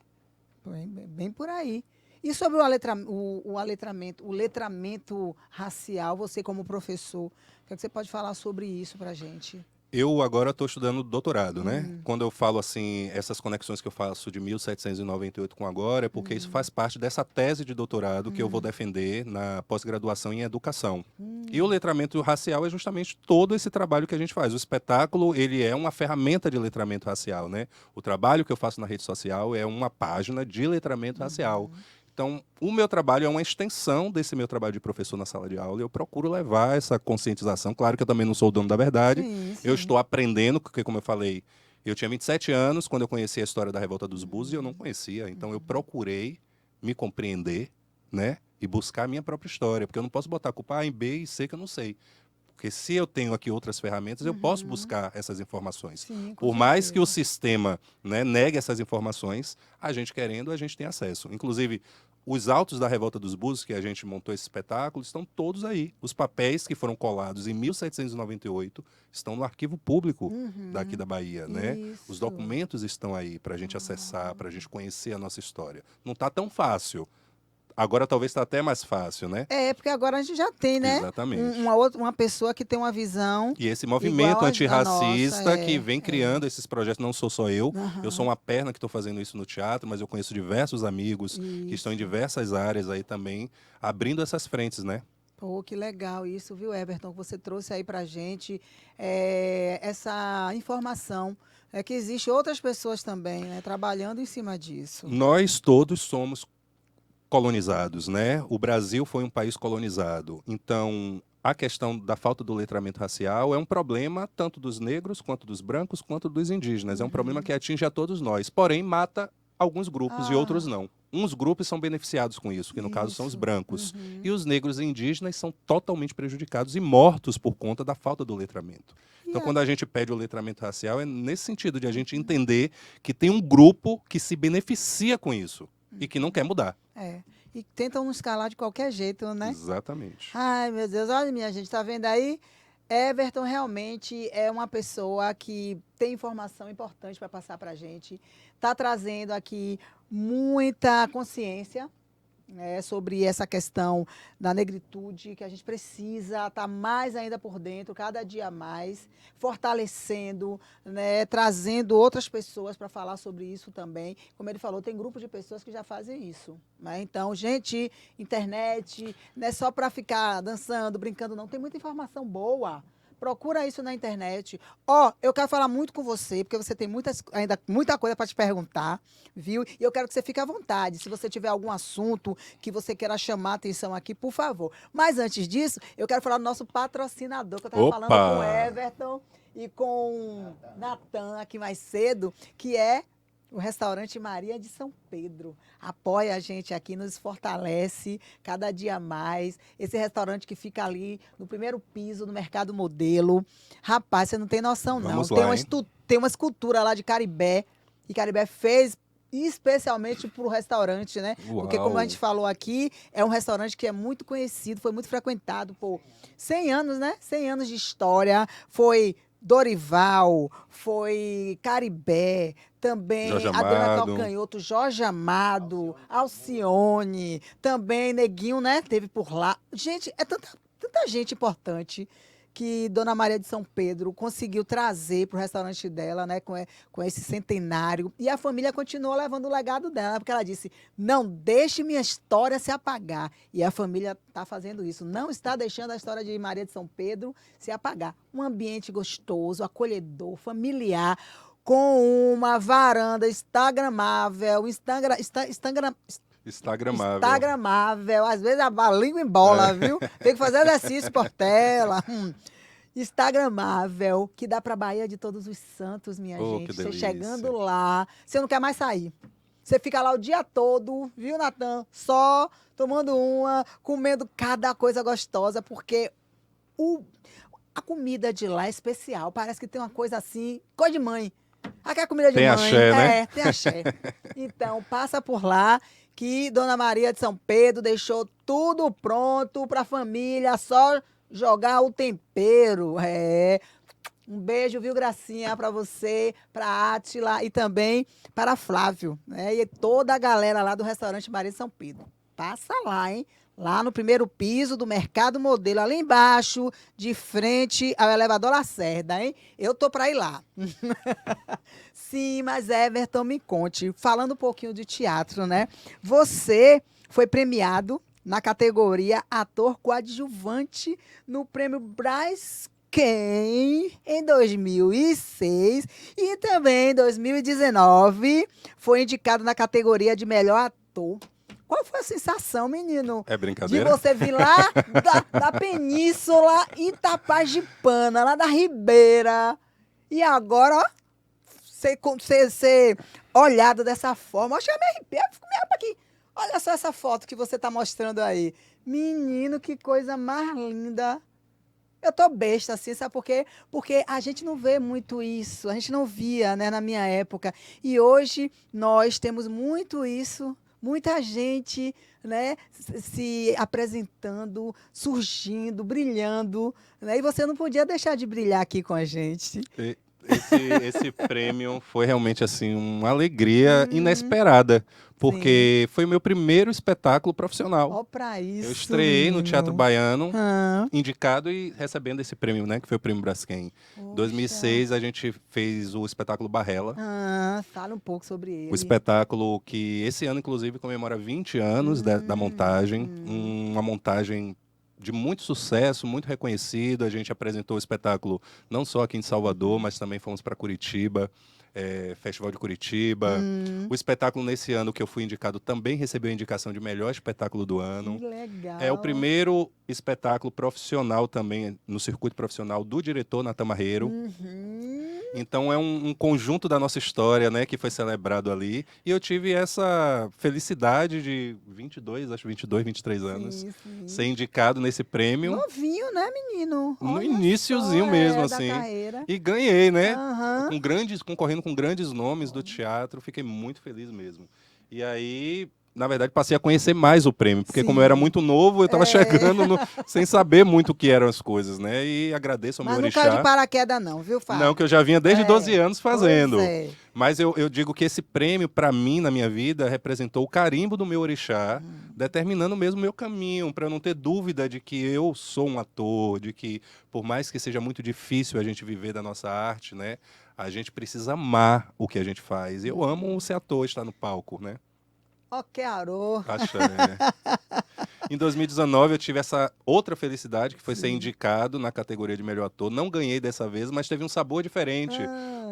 bem por aí. E sobre o letramento racial, você como professor, o que é que você pode falar sobre isso pra gente? Eu agora estou estudando doutorado, né? Quando eu falo assim, essas conexões que eu faço de 1798 com agora, é porque isso faz parte dessa tese de doutorado que eu vou defender na pós-graduação em educação. E o letramento racial é justamente todo esse trabalho que a gente faz. O espetáculo, ele é uma ferramenta de letramento racial, né? O trabalho que eu faço na rede social é uma página de letramento racial. Então, o meu trabalho é uma extensão desse meu trabalho de professor na sala de aula e eu procuro levar essa conscientização. Claro que eu também não sou o dono da verdade, Sim, eu sim. estou aprendendo, porque, como eu falei, eu tinha 27 anos quando eu conheci a história da Revolta dos Búzios e eu não conhecia. Então, eu procurei me compreender, né? E buscar a minha própria história, porque eu não posso botar a culpa A em B e C que eu não sei. Porque se eu tenho aqui outras ferramentas, eu posso buscar essas informações. Sim, com Por mais que o certeza. sistema, né, negue essas informações, a gente querendo, a gente tem acesso. Inclusive, os autos da Revolta dos Búzios, que a gente montou esse espetáculo, estão todos aí. Os papéis que foram colados em 1798 estão no arquivo público daqui da Bahia, né? Os Isso. documentos estão aí para a gente acessar, para a gente conhecer a nossa história. Não está tão fácil. Agora talvez está até mais fácil, né? É, porque agora a gente já tem, né? Exatamente. Uma pessoa que tem uma visão E esse igual movimento a nossa. antirracista que vem criando esses projetos, não sou só eu Aham. sou uma perna que estou fazendo isso no teatro, mas eu conheço diversos amigos que estão em diversas áreas aí também, abrindo essas frentes, né? Pô, que legal isso, viu, Everton, que você trouxe aí pra gente essa informação. É que existe outras pessoas também, né, trabalhando em cima disso. Nós todos somos colonizados, né? O Brasil foi um país colonizado. Então, a questão da falta do letramento racial é um problema tanto dos negros, quanto dos brancos, quanto dos indígenas. É um problema que atinge a todos nós, porém mata alguns grupos e outros não. Uns grupos são beneficiados com isso, que no caso são os Isso. brancos. E os negros e indígenas são totalmente prejudicados e mortos por conta da falta do letramento. Então, quando a gente pede o letramento racial, é nesse sentido de a gente entender que tem um grupo que se beneficia com isso e que não quer mudar. É. E tentam nos calar de qualquer jeito, né? Exatamente. Ai, meu Deus, olha, minha gente, tá vendo aí? Everton realmente é uma pessoa que tem informação importante para passar para a gente. Está trazendo aqui muita consciência, né, sobre essa questão da negritude, que a gente precisa estar mais ainda por dentro, cada dia mais, fortalecendo, né, trazendo outras pessoas para falar sobre isso também. Como ele falou, tem grupo de pessoas que já fazem isso, né? Então, gente, internet, não é só para ficar dançando, brincando, não. Tem muita informação boa. Procura isso na internet. Ó, eu quero falar muito com você, porque você tem ainda muita coisa para te perguntar, viu? E eu quero que você fique à vontade. Se você tiver algum assunto que você queira chamar a atenção aqui, por favor. Mas antes disso, eu quero falar do nosso patrocinador, que eu estava falando com o Everton e com o Natan aqui mais cedo, que é o restaurante Maria de São Pedro. Apoia a gente aqui, nos fortalece cada dia mais. Esse restaurante que fica ali no primeiro piso, no Mercado Modelo. Rapaz, você não tem noção, não. Vamos Tem lá, uma, hein? tem uma escultura lá de Caribé, e Caribé fez especialmente para o restaurante, né? Porque, como a gente falou aqui, é um restaurante que é muito conhecido, foi muito frequentado por 100 anos, né? 100 anos de história. Foi Dorival, foi Caribé, também Jorge Adriana Amado. Calcanhoto, Jorge Amado, Alcione, também Neguinho, né? Teve por lá. Gente, é tanta gente importante que Dona Maria de São Pedro conseguiu trazer para o restaurante dela, né, com esse centenário. E a família continuou levando o legado dela, porque ela disse: não deixe minha história se apagar. E a família está fazendo isso, não está deixando a história de Maria de São Pedro se apagar. Um ambiente gostoso, acolhedor, familiar, com uma varanda instagramável, instagramável. Às vezes a língua embola, viu? Tem que fazer exercício, Portela. Instagramável, que dá pra Bahia de Todos os Santos, minha gente. Que Você delícia. chegando lá, você não quer mais sair. Você fica lá o dia todo, viu, Natan? Só tomando uma, comendo cada coisa gostosa, porque a comida de lá é especial. Parece que tem uma coisa assim, coisa de mãe. Aquela comida de Tem mãe. axé, né? É, tem axé. Então, passa por lá, que Dona Maria de São Pedro deixou tudo pronto para a família, só jogar o tempero. Um beijo, viu, Gracinha, para você, para Átila e também para Flávio, né? E toda a galera lá do restaurante Maria de São Pedro. Passa lá, hein? Lá no primeiro piso do Mercado Modelo, ali embaixo, de frente ao elevador Lacerda, hein? Eu tô para ir lá. Sim, mas Everton, me conte, falando um pouquinho de teatro, né? Você foi premiado na categoria Ator Coadjuvante no Prêmio Brás em 2006 e também em 2019 foi indicado na categoria de melhor ator. Qual foi a sensação, menino? É De brincadeira? você vir lá da Península Itapajipana, lá da Ribeira, e agora, ó, ser olhado dessa forma. Acho que eu me arrepio, eu fico me arrepio aqui. Olha só essa foto que você está mostrando aí. Menino, que coisa mais linda. Eu tô besta, assim, sabe por quê? Porque a gente não vê muito isso, a gente não via, né, na minha época. E hoje nós temos muito isso, muita gente, né, se apresentando, surgindo, brilhando, né? E você não podia deixar de brilhar aqui com a gente. Esse prêmio foi realmente assim uma alegria inesperada, porque foi o meu primeiro espetáculo profissional. Ó pra isso, Eu estreiei no Teatro menino. Baiano, Ah, indicado e recebendo esse prêmio, né, que foi o Prêmio Braskem. Em 2006 a gente fez o espetáculo Barrela, fala um pouco sobre ele. o espetáculo que esse ano inclusive comemora 20 anos da montagem, uma montagem de muito sucesso, muito reconhecido. A gente apresentou o espetáculo não só aqui em Salvador, mas também fomos para Curitiba, Festival de Curitiba. O espetáculo nesse ano que eu fui indicado também recebeu a indicação de melhor espetáculo do ano. Que legal. É o primeiro espetáculo profissional também, no circuito profissional do diretor Natan Marreiro. Então é um conjunto da nossa história, né, que foi celebrado ali. E eu tive essa felicidade de 23 anos, Sim. ser indicado nesse prêmio. Novinho, né, menino? No Olha iniciozinho só, mesmo, da assim. carreira. E ganhei, né? Aham. Concorrendo com grandes nomes do teatro. Fiquei muito feliz mesmo. E aí, na verdade, passei a conhecer mais o prêmio, porque como eu era Sim. muito novo, eu estava chegando sem saber muito o que eram as coisas, né? E agradeço ao Mas meu não caiu de orixá. paraquedas não, viu, Fábio? Não, que eu já vinha desde 12 anos fazendo. Pois é. Mas eu digo que esse prêmio, para mim, na minha vida, representou o carimbo do meu orixá, determinando mesmo o meu caminho, para eu não ter dúvida de que eu sou um ator, de que, por mais que seja muito difícil a gente viver da nossa arte, né, a gente precisa amar o que a gente faz. E eu amo ser ator, estar no palco, né? Ó, que arô. Axé. Em 2019 eu tive essa outra felicidade, que foi ser indicado na categoria de melhor ator. Não ganhei dessa vez, mas teve um sabor diferente.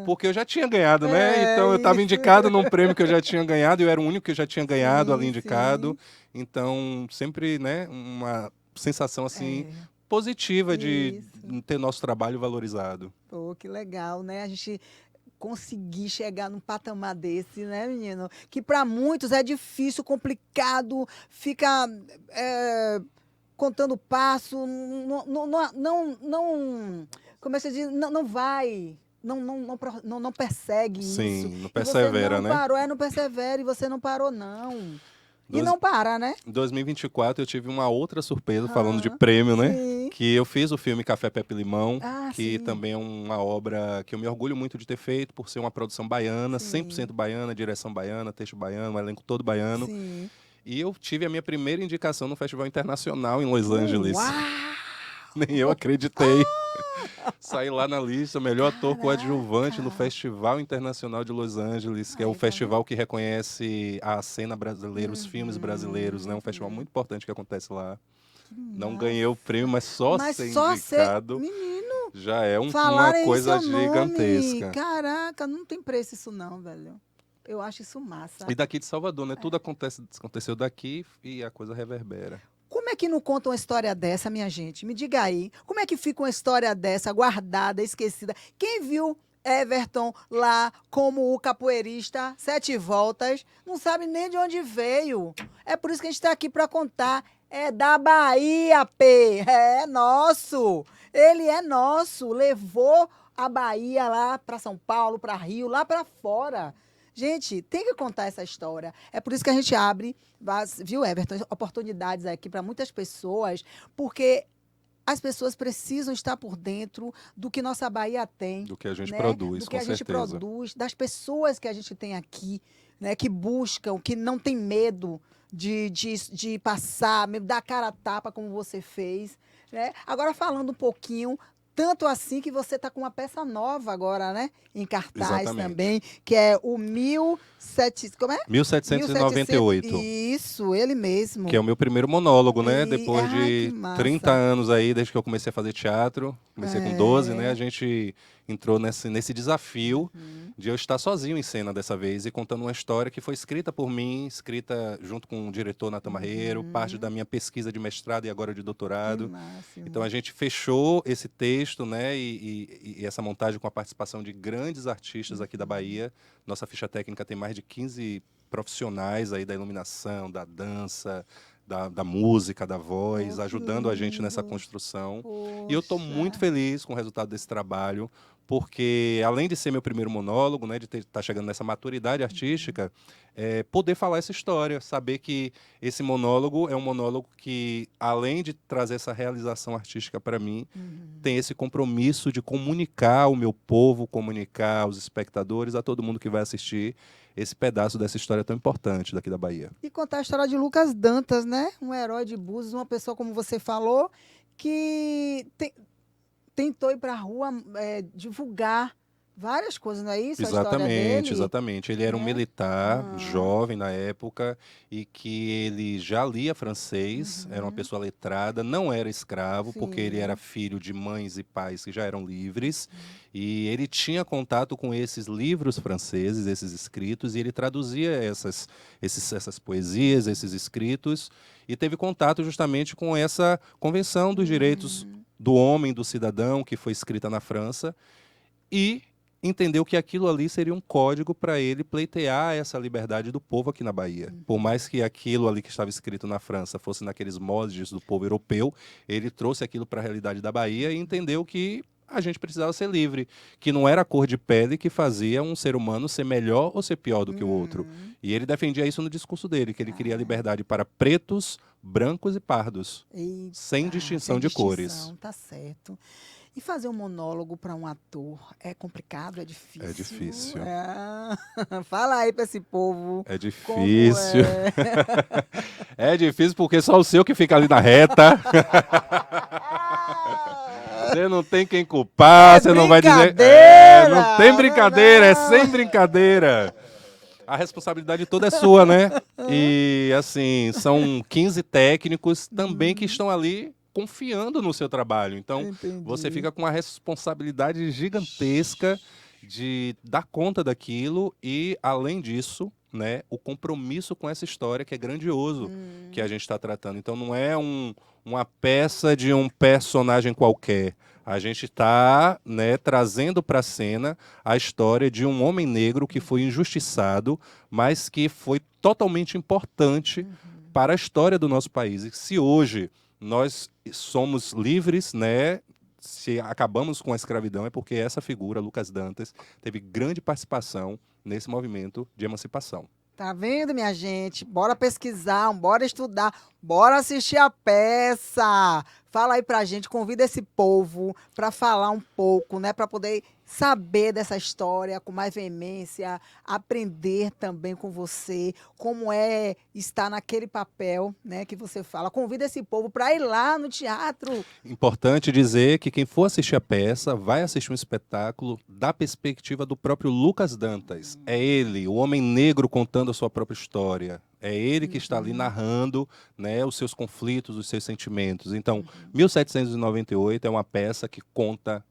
Porque eu já tinha ganhado, né? Então eu estava isso. indicado num prêmio que eu já tinha ganhado, eu era o único que eu já tinha ganhado ali Sim, indicado. Então, sempre, né, uma sensação assim positiva de ter nosso trabalho valorizado. Pô, que legal, né? A gente conseguir chegar num patamar desse, né, menino? Que para muitos é difícil, complicado, fica contando passo, como é que se diz? Não vai. Não persegue Sim, isso. não E persevera, você não né? parou, não persevera e você não parou, não. E não para, né? Em 2024 eu tive uma outra surpresa, falando de prêmio, né? Sim. Que eu fiz o filme Café, Pepe e Limão, Ah, que sim. também é uma obra que eu me orgulho muito de ter feito, por ser uma produção baiana, Sim. 100% baiana, direção baiana, texto baiano, um elenco todo baiano. Sim. E eu tive a minha primeira indicação no Festival Internacional em Los Angeles. Uau! Nem eu acreditei. Saí lá na lista, melhor ator coadjuvante no Caraca! Festival Internacional de Los Angeles, que é o Aí, tá festival que reconhece a cena brasileira, os filmes brasileiros, né? Um festival muito importante que acontece lá. Não ganhei o prêmio, mas só Mas ser só indicado Menino, já é uma falarem coisa seu nome. gigantesca. Caraca, não tem preço isso não, velho. Eu acho isso massa. E daqui de Salvador, né? Tudo aconteceu daqui e a coisa reverbera. Como é que não conta uma história dessa, minha gente? Me diga aí. Como é que fica uma história dessa, guardada, esquecida? Quem viu Everton lá como o capoeirista, 7 voltas, não sabe nem de onde veio. É por isso que a gente está aqui para contar. É da Bahia, P. É nosso. Ele é nosso. Levou a Bahia lá para São Paulo, para Rio, lá para fora. Gente, tem que contar essa história. É por isso que a gente abre, viu, Everton, oportunidades aqui para muitas pessoas, porque as pessoas precisam estar por dentro do que nossa Bahia tem, Do que a gente né? produz, Do que com a gente certeza. produz, das pessoas que a gente tem aqui, né? Que buscam, que não tem medo de passar, mesmo dar a cara a tapa, como você fez, né? Agora, falando um pouquinho, tanto assim que você está com uma peça nova agora, né? Em cartaz Exatamente. também, que é o 1700, como é? 1700, 1798. isso, ele mesmo. Que é o meu primeiro monólogo, né? Depois Ai, que de 30 massa. anos aí, desde que eu comecei a fazer teatro, comecei com 12, né? A gente entrou nesse desafio de eu estar sozinho em cena dessa vez e contando uma história que foi escrita por mim, escrita junto com o diretor Natan Marreiro, parte da minha pesquisa de mestrado e agora de Que doutorado. máximo. Então a gente fechou esse texto, né, e essa montagem com a participação de grandes artistas aqui da Bahia. Nossa ficha técnica tem mais de 15 profissionais aí da iluminação, da dança, da música, da voz, Oh, que ajudando a gente nessa lindo. construção. E eu estou muito Poxa. feliz com o resultado desse trabalho, porque além de ser meu primeiro monólogo, né, de estar chegando nessa maturidade artística, poder falar essa história, saber que esse monólogo é um monólogo que, além de trazer essa realização artística para mim, tem esse compromisso de comunicar ao meu povo, comunicar aos espectadores, a todo mundo que vai assistir esse pedaço dessa história tão importante daqui da Bahia. E contar a história de Lucas Dantas, né? Um herói de Búzios, uma pessoa, como você falou, que tentou ir para a rua divulgar várias coisas, não é isso? A história Exatamente, dele, exatamente. Ele era um né? militar, Ah. jovem na época, e que ele já lia francês, era uma pessoa letrada, não era escravo, porque ele Sim. era filho de mães e pais que já eram livres, e ele tinha contato com esses livros franceses, esses escritos, e ele traduzia essas poesias, esses escritos, e teve contato justamente com essa Convenção dos Direitos do Homem, do Cidadão, que foi escrita na França, e entendeu que aquilo ali seria um código para ele pleitear essa liberdade do povo aqui na Bahia. Por mais que aquilo ali que estava escrito na França fosse naqueles moldes do povo europeu, ele trouxe aquilo para a realidade da Bahia e entendeu que a gente precisava ser livre, que não era a cor de pele que fazia um ser humano ser melhor ou ser pior do que o outro. E ele defendia isso no discurso dele, que ele queria liberdade para pretos, brancos e pardos, Eita, sem distinção de cores. Tá certo. E fazer um monólogo para um ator é complicado, é difícil? É difícil. Fala aí para esse povo. É como difícil. é. É difícil porque só o seu que fica ali na reta. Você não tem quem culpar, você não vai dizer. Não tem brincadeira, é sem brincadeira. A responsabilidade toda é sua, né? E assim, são 15 técnicos também que estão ali confiando no seu trabalho. Então, Entendi. você fica com uma responsabilidade gigantesca de dar conta daquilo e, além disso, né, o compromisso com essa história que é grandioso que a gente está tratando. Então, não é uma peça de um personagem qualquer. A gente está, né, trazendo para a cena a história de um homem negro que foi injustiçado, mas que foi totalmente importante para a história do nosso país. E se hoje nós somos livres, né? Se acabamos com a escravidão, é porque essa figura, Lucas Dantas, teve grande participação nesse movimento de emancipação. Tá vendo, minha gente? Bora pesquisar, bora estudar, bora assistir a peça. Fala aí pra gente, convida esse povo para falar um pouco, né? Para poder saber dessa história com mais veemência, aprender também com você como é estar naquele papel, né, que você fala. Convida esse povo para ir lá no teatro. Importante dizer que quem for assistir a peça vai assistir um espetáculo da perspectiva do próprio Lucas Dantas. É ele, o homem negro, contando a sua própria história. É ele que está ali narrando, né, os seus conflitos, os seus sentimentos. Então, 1798 é uma peça que conta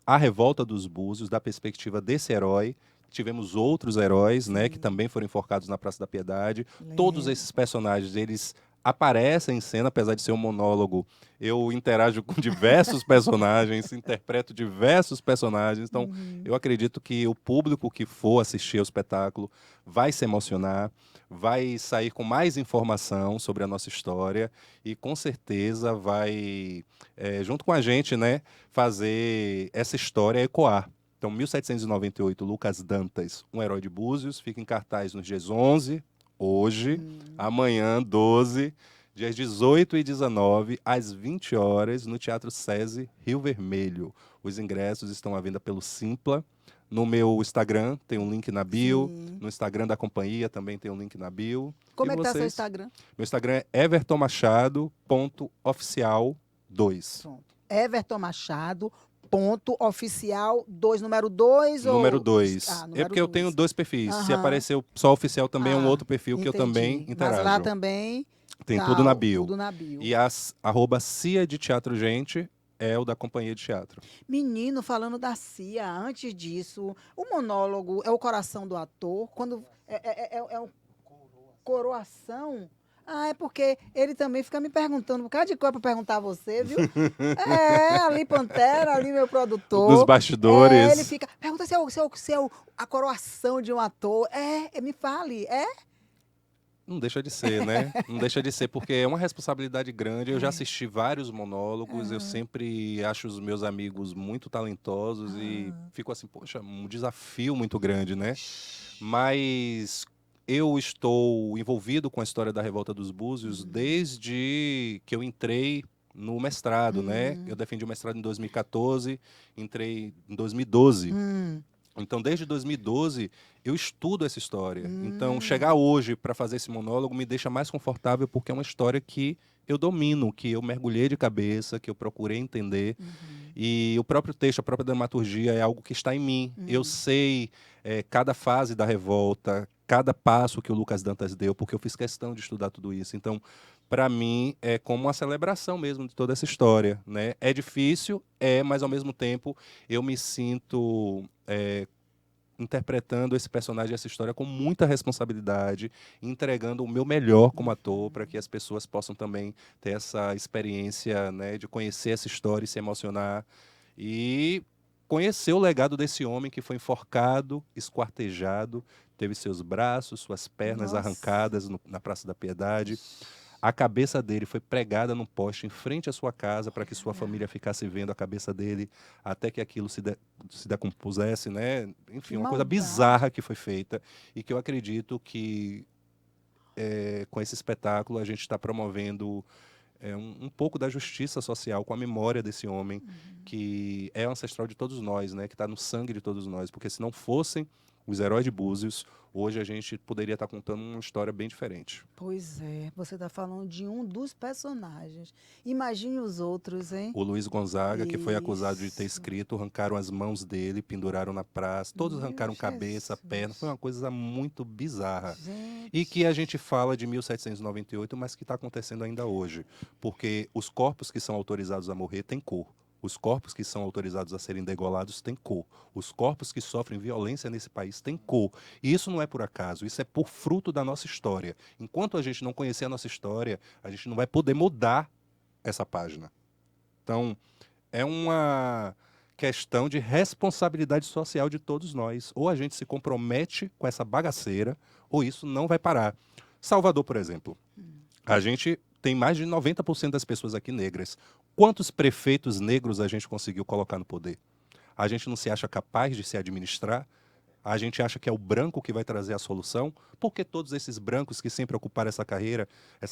a revolta dos Búzios, da perspectiva desse herói. Tivemos outros heróis, né, que também foram enforcados na Praça da Piedade. Todos esses personagens, eles aparecem em cena, apesar de ser um monólogo. Eu interajo com diversos personagens, interpreto diversos personagens. Então, eu acredito que o público que for assistir ao espetáculo vai se emocionar, vai sair com mais informação sobre a nossa história e, com certeza, vai, junto com a gente, né, fazer essa história ecoar Então, 1798, Lucas Dantas, Um Herói de Búzios, fica em cartaz nos dias 11, hoje, amanhã, 12, dias 18 e 19, às 20 horas, no Teatro SESI, Rio Vermelho. Os ingressos estão à venda pelo Simpla. No meu Instagram tem um link na bio. Sim. No Instagram da companhia também tem um link na bio. Como E é que tá seu vocês? Instagram? Meu Instagram é evertonmachado.oficial2. Pronto. Everton Machado, ponto, oficial, 2, número 2 ou... Número 2. Ah, É número porque eu tenho 2. 2 perfis. Se Aham. aparecer só oficial também é um Ah, outro perfil que eu também entendi. interajo. Mas lá também Tem tá tudo na bio. tudo na bio. E as @Cia de Teatro Gente é o da companhia de teatro. Menino, falando da Cia, antes disso, o monólogo é o coração do ator. Quando é um coroação. Ah, é porque ele também fica me perguntando, um bocado de coisa para perguntar a você, viu? Ali Pantera, ali meu produtor. Nos bastidores. Ele fica, pergunta se é a coroação de um ator. Me fale, Não deixa de ser, né? Não deixa de ser, porque é uma responsabilidade grande. Eu já assisti vários monólogos, eu sempre acho os meus amigos muito talentosos e fico assim, poxa, um desafio muito grande, né? Mas eu estou envolvido com a história da Revolta dos Búzios desde que eu entrei no mestrado, né? Eu defendi o mestrado em 2014, entrei em 2012. Então, desde 2012, eu estudo essa história. Então, chegar hoje para fazer esse monólogo me deixa mais confortável porque é uma história que eu domino, que eu mergulhei de cabeça, que eu procurei entender. E o próprio texto, a própria dramaturgia é algo que está em mim. Eu sei cada fase da revolta, cada passo que o Lucas Dantas deu, porque eu fiz questão de estudar tudo isso. Então, para mim, é como uma celebração mesmo de toda essa história, né? É difícil, mas ao mesmo tempo eu me sinto interpretando esse personagem, essa história com muita responsabilidade, entregando o meu melhor como ator para que as pessoas possam também ter essa experiência, né, de conhecer essa história e se emocionar e conhecer o legado desse homem que foi enforcado, esquartejado, teve seus braços, suas pernas Nossa. arrancadas na Praça da Piedade. A cabeça dele foi pregada num poste em frente à sua casa para que sua família ficasse vendo a cabeça dele até que aquilo se decompusesse, né? Enfim, uma coisa maldade. bizarra que foi feita e que eu acredito que com esse espetáculo a gente está promovendo um pouco da justiça social com a memória desse homem que é ancestral de todos nós, né? Que está no sangue de todos nós, porque se não fossem os heróis de Búzios, hoje a gente poderia estar contando uma história bem diferente. Pois é, você está falando de um dos personagens. Imagine os outros, hein? O Luiz Gonzaga, que foi acusado de ter Isso. escrito, arrancaram as mãos dele, penduraram na praça, todos Meu arrancaram cabeça, Jesus. perna, foi uma coisa muito bizarra. Gente. E que a gente fala de 1798, mas que está acontecendo ainda hoje, porque os corpos que são autorizados a morrer têm cor. Os corpos que são autorizados a serem degolados têm cor. Os corpos que sofrem violência nesse país têm cor. E isso não é por acaso, isso é por fruto da nossa história. Enquanto a gente não conhecer a nossa história, a gente não vai poder mudar essa página. Então, é uma questão de responsabilidade social de todos nós. Ou a gente se compromete com essa bagaceira, ou isso não vai parar. Salvador, por exemplo. A gente tem mais de 90% das pessoas aqui negras. Quantos prefeitos negros a gente conseguiu colocar no poder? A gente não se acha capaz de se administrar? A gente acha que é o branco que vai trazer a solução? Porque todos esses brancos que sempre ocuparam essa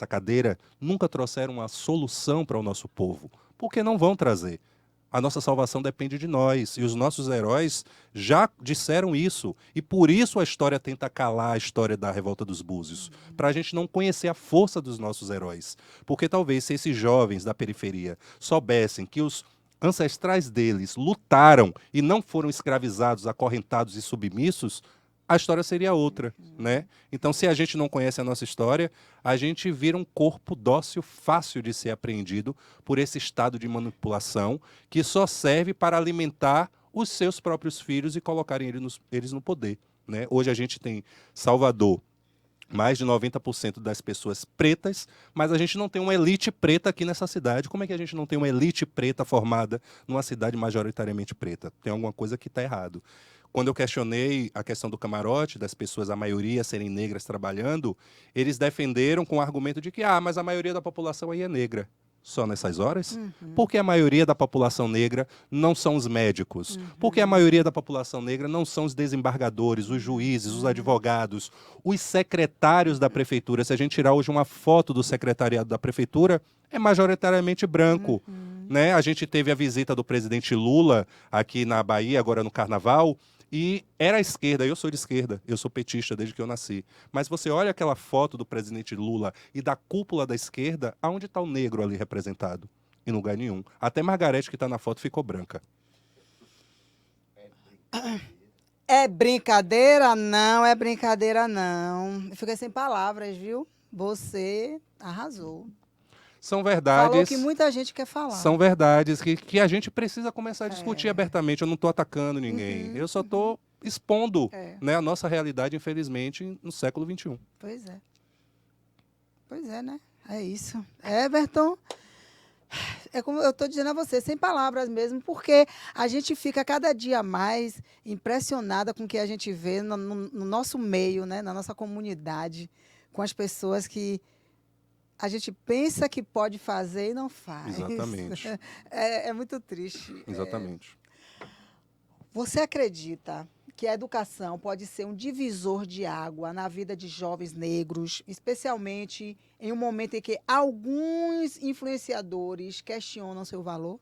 cadeira, nunca trouxeram uma solução para o nosso povo? Porque não vão trazer. A nossa salvação depende de nós. E os nossos heróis já disseram isso. E por isso a história tenta calar a história da Revolta dos Búzios. Para a gente não conhecer a força dos nossos heróis. Porque talvez se esses jovens da periferia soubessem que os ancestrais deles lutaram e não foram escravizados, acorrentados e submissos, a história seria outra, né? Então, se a gente não conhece a nossa história, a gente vira um corpo dócil fácil de ser apreendido por esse estado de manipulação que só serve para alimentar os seus próprios filhos e colocarem eles no poder, né? Hoje a gente tem Salvador, mais de 90% das pessoas pretas, mas a gente não tem uma elite preta aqui nessa cidade. Como é que a gente não tem uma elite preta formada numa cidade majoritariamente preta? Tem alguma coisa que está errado. Quando eu questionei a questão do camarote, das pessoas, a maioria serem negras trabalhando, eles defenderam com o argumento de que, mas a maioria da população aí é negra. só nessas horas? Porque a maioria da população negra não são os médicos. Porque a maioria da população negra não são os desembargadores, os juízes, os advogados, os secretários da prefeitura. Se a gente tirar hoje uma foto do secretariado da prefeitura, é majoritariamente branco. Né? A gente teve a visita do presidente Lula aqui na Bahia, agora no Carnaval, e era a esquerda. Eu sou de esquerda, eu sou petista desde que eu nasci. Mas você olha aquela foto do presidente Lula e da cúpula da esquerda, aonde está o negro ali representado? Em lugar nenhum. Até Margarete, que está na foto, ficou branca. É brincadeira? Não, é brincadeira não. Eu fiquei sem palavras, viu? Você arrasou. São verdades. Falou que muita gente quer falar. São verdades que a gente precisa começar a discutir abertamente. Eu não estou atacando ninguém. Eu só estou expondo né, a nossa realidade, infelizmente, no século XXI. Pois é. Pois é, né? É isso. Everton, é como eu estou dizendo a você, sem palavras mesmo, porque a gente fica cada dia mais impressionada com o que a gente vê no nosso meio, né, na nossa comunidade, com as pessoas que a gente pensa que pode fazer e não faz. Exatamente. É muito triste. Exatamente. Você acredita que a educação pode ser um divisor de água na vida de jovens negros, especialmente em um momento em que alguns influenciadores questionam seu valor?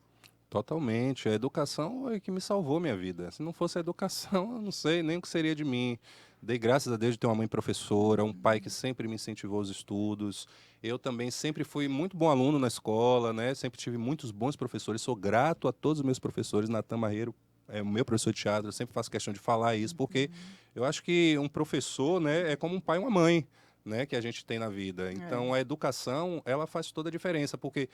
Totalmente. A educação é que me salvou minha vida. Se não fosse a educação, eu não sei nem o que seria de mim. Dei graças a Deus de ter uma mãe professora, um pai que sempre me incentivou aos estudos. Eu também sempre fui muito bom aluno na escola, né? Sempre tive muitos bons professores. Sou grato a todos os meus professores. Natan Marreiro é o meu professor de teatro. Eu sempre faço questão de falar isso, porque eu acho que um professor, né, é como um pai e uma mãe, né, que a gente tem na vida. Então, a educação, ela faz toda a diferença, porque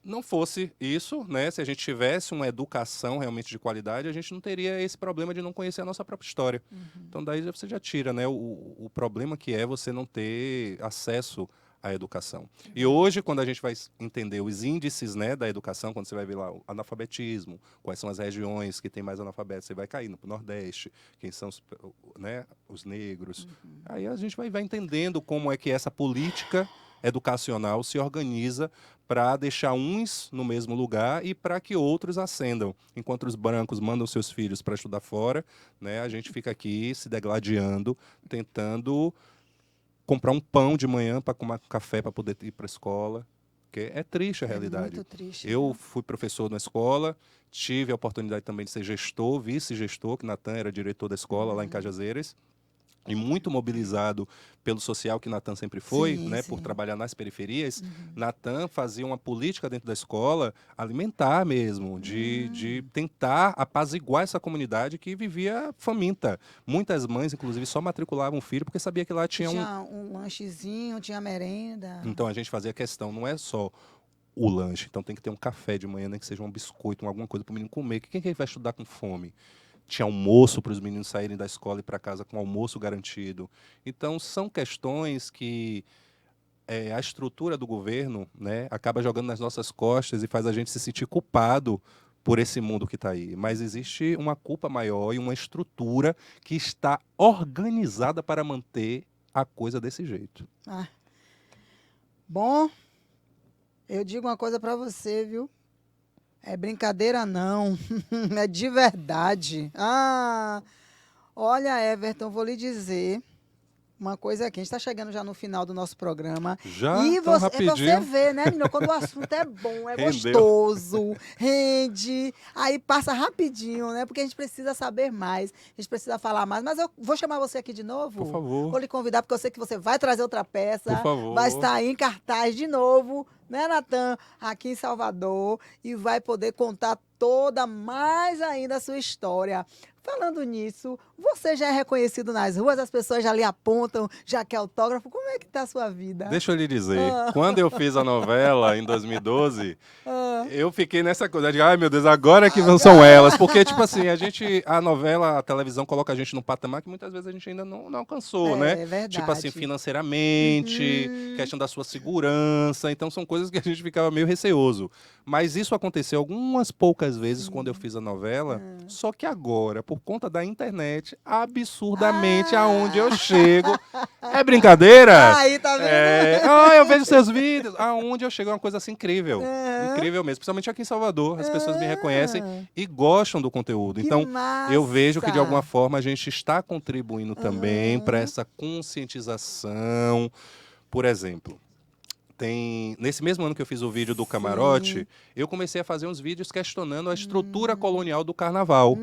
não fosse isso, né? Se a gente tivesse uma educação realmente de qualidade, a gente não teria esse problema de não conhecer a nossa própria história. Então, daí você já tira, né? O problema que é você não ter acesso à educação. E hoje, quando a gente vai entender os índices, né, da educação, quando você vai ver lá o analfabetismo, quais são as regiões que tem mais analfabetos, você vai caindo para o Nordeste, quem são né, os negros. Aí a gente vai entendendo como é que essa política educacional se organiza para deixar uns no mesmo lugar e para que outros ascendam. Enquanto os brancos mandam seus filhos para estudar fora, né, a gente fica aqui se degladiando, tentando comprar um pão de manhã para tomar café para poder ir para a escola. Porque é triste a realidade. Muito triste. Eu fui professor na escola, tive a oportunidade também de ser gestor, vice-gestor, que Natan era diretor da escola lá em Cajazeiras. E muito mobilizado pelo social que Natan sempre foi, né, por trabalhar nas periferias. Natan fazia uma política dentro da escola alimentar mesmo, de tentar apaziguar essa comunidade que vivia faminta. Muitas mães, inclusive, só matriculavam o filho porque sabia que lá tinha um lanchezinho, tinha merenda. Então a gente fazia questão, não é só o lanche, então tem que ter um café de manhã, nem que seja um biscoito, alguma coisa para o menino comer. Quem que vai estudar com fome? Tinha almoço para os meninos saírem da escola e ir para casa com almoço garantido. Então, são questões que a estrutura do governo, né, acaba jogando nas nossas costas e faz a gente se sentir culpado por esse mundo que está aí. Mas existe uma culpa maior e uma estrutura que está organizada para manter a coisa desse jeito. Bom, eu digo uma coisa para você, viu? É brincadeira não, é de verdade. Olha, Everton, vou lhe dizer uma coisa aqui. A gente está chegando já no final do nosso programa. Já? E Tão você vê, né, menina? Quando o assunto é bom, é gostoso, rende, aí passa rapidinho, né? Porque a gente precisa saber mais, a gente precisa falar mais. Mas eu vou chamar você aqui de novo. Por favor. Vou lhe convidar, porque eu sei que você vai trazer outra peça. Por favor. Vai estar aí em cartaz de novo, né, Natan? Aqui em Salvador. E vai poder contar mais ainda a sua história. Falando nisso, você já é reconhecido nas ruas, as pessoas já lhe apontam, já quer autógrafo. Como é que tá a sua vida? Deixa eu lhe dizer, quando eu fiz a novela em 2012, eu fiquei nessa coisa de, ai meu Deus, agora que são elas. Porque, tipo assim, a novela, a televisão coloca a gente num patamar que muitas vezes a gente ainda não alcançou, né? É verdade. Tipo assim, financeiramente, questão da sua segurança. Então, são coisas que a gente ficava meio receoso. Mas isso aconteceu algumas poucas vezes quando eu fiz a novela, só que agora, por conta da internet, absurdamente, aonde eu chego, É brincadeira? Aí, tá vendo? Eu vejo seus vídeos. Aonde eu chego é uma coisa assim incrível. Incrível mesmo. Principalmente aqui em Salvador. As pessoas me reconhecem e gostam do conteúdo. Que Então, massa. eu vejo que de alguma forma a gente está contribuindo também para essa conscientização. Por exemplo, nesse mesmo ano que eu fiz o vídeo do camarote, eu comecei a fazer uns vídeos questionando a estrutura colonial do carnaval.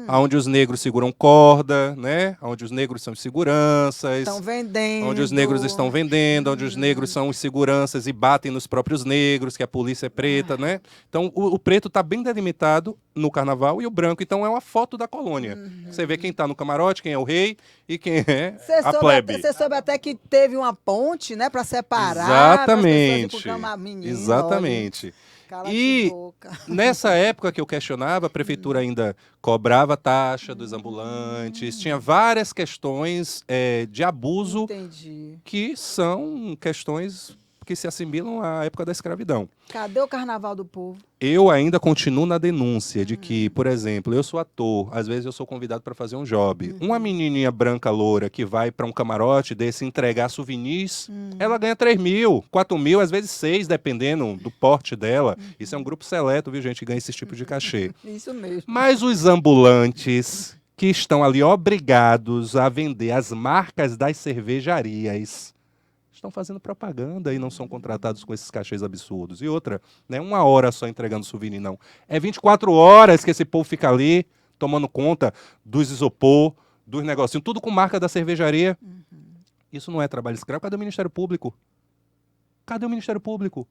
Onde os negros seguram corda, né? Onde os negros são os seguranças. Estão vendendo. Onde os negros estão vendendo, onde os negros são os seguranças e batem nos próprios negros, que a polícia é preta, né? Então, o preto está bem delimitado no carnaval e o branco, então, é uma foto da colônia. Você vê quem está no camarote, quem é o rei e quem é a plebe. Você soube até que teve uma ponte, né? Para separar. Exatamente. Menino, Exatamente. Cala E de boca. nessa época que eu questionava, a prefeitura ainda cobrava a taxa dos ambulantes, tinha várias questões de abuso Entendi. que são questões que se assimilam à época da escravidão. Cadê o carnaval do povo? Eu ainda continuo na denúncia de que, por exemplo, eu sou ator, às vezes eu sou convidado para fazer um job. Uma menininha branca loura que vai para um camarote desse entregar souvenirs, ela ganha 3 mil, 4 mil, às vezes 6, dependendo do porte dela. Isso é um grupo seleto, viu, gente, que ganha esse tipo de cachê. Isso mesmo. Mas os ambulantes que estão ali obrigados a vender as marcas das cervejarias estão fazendo propaganda e não são contratados com esses cachês absurdos. E outra, não é 1 hora só entregando souvenir, não. É 24 horas que esse povo fica ali tomando conta dos isopor, dos negocinhos, tudo com marca da cervejaria. Isso não é trabalho escravo. Cadê o Ministério Público? Cadê o Ministério Público?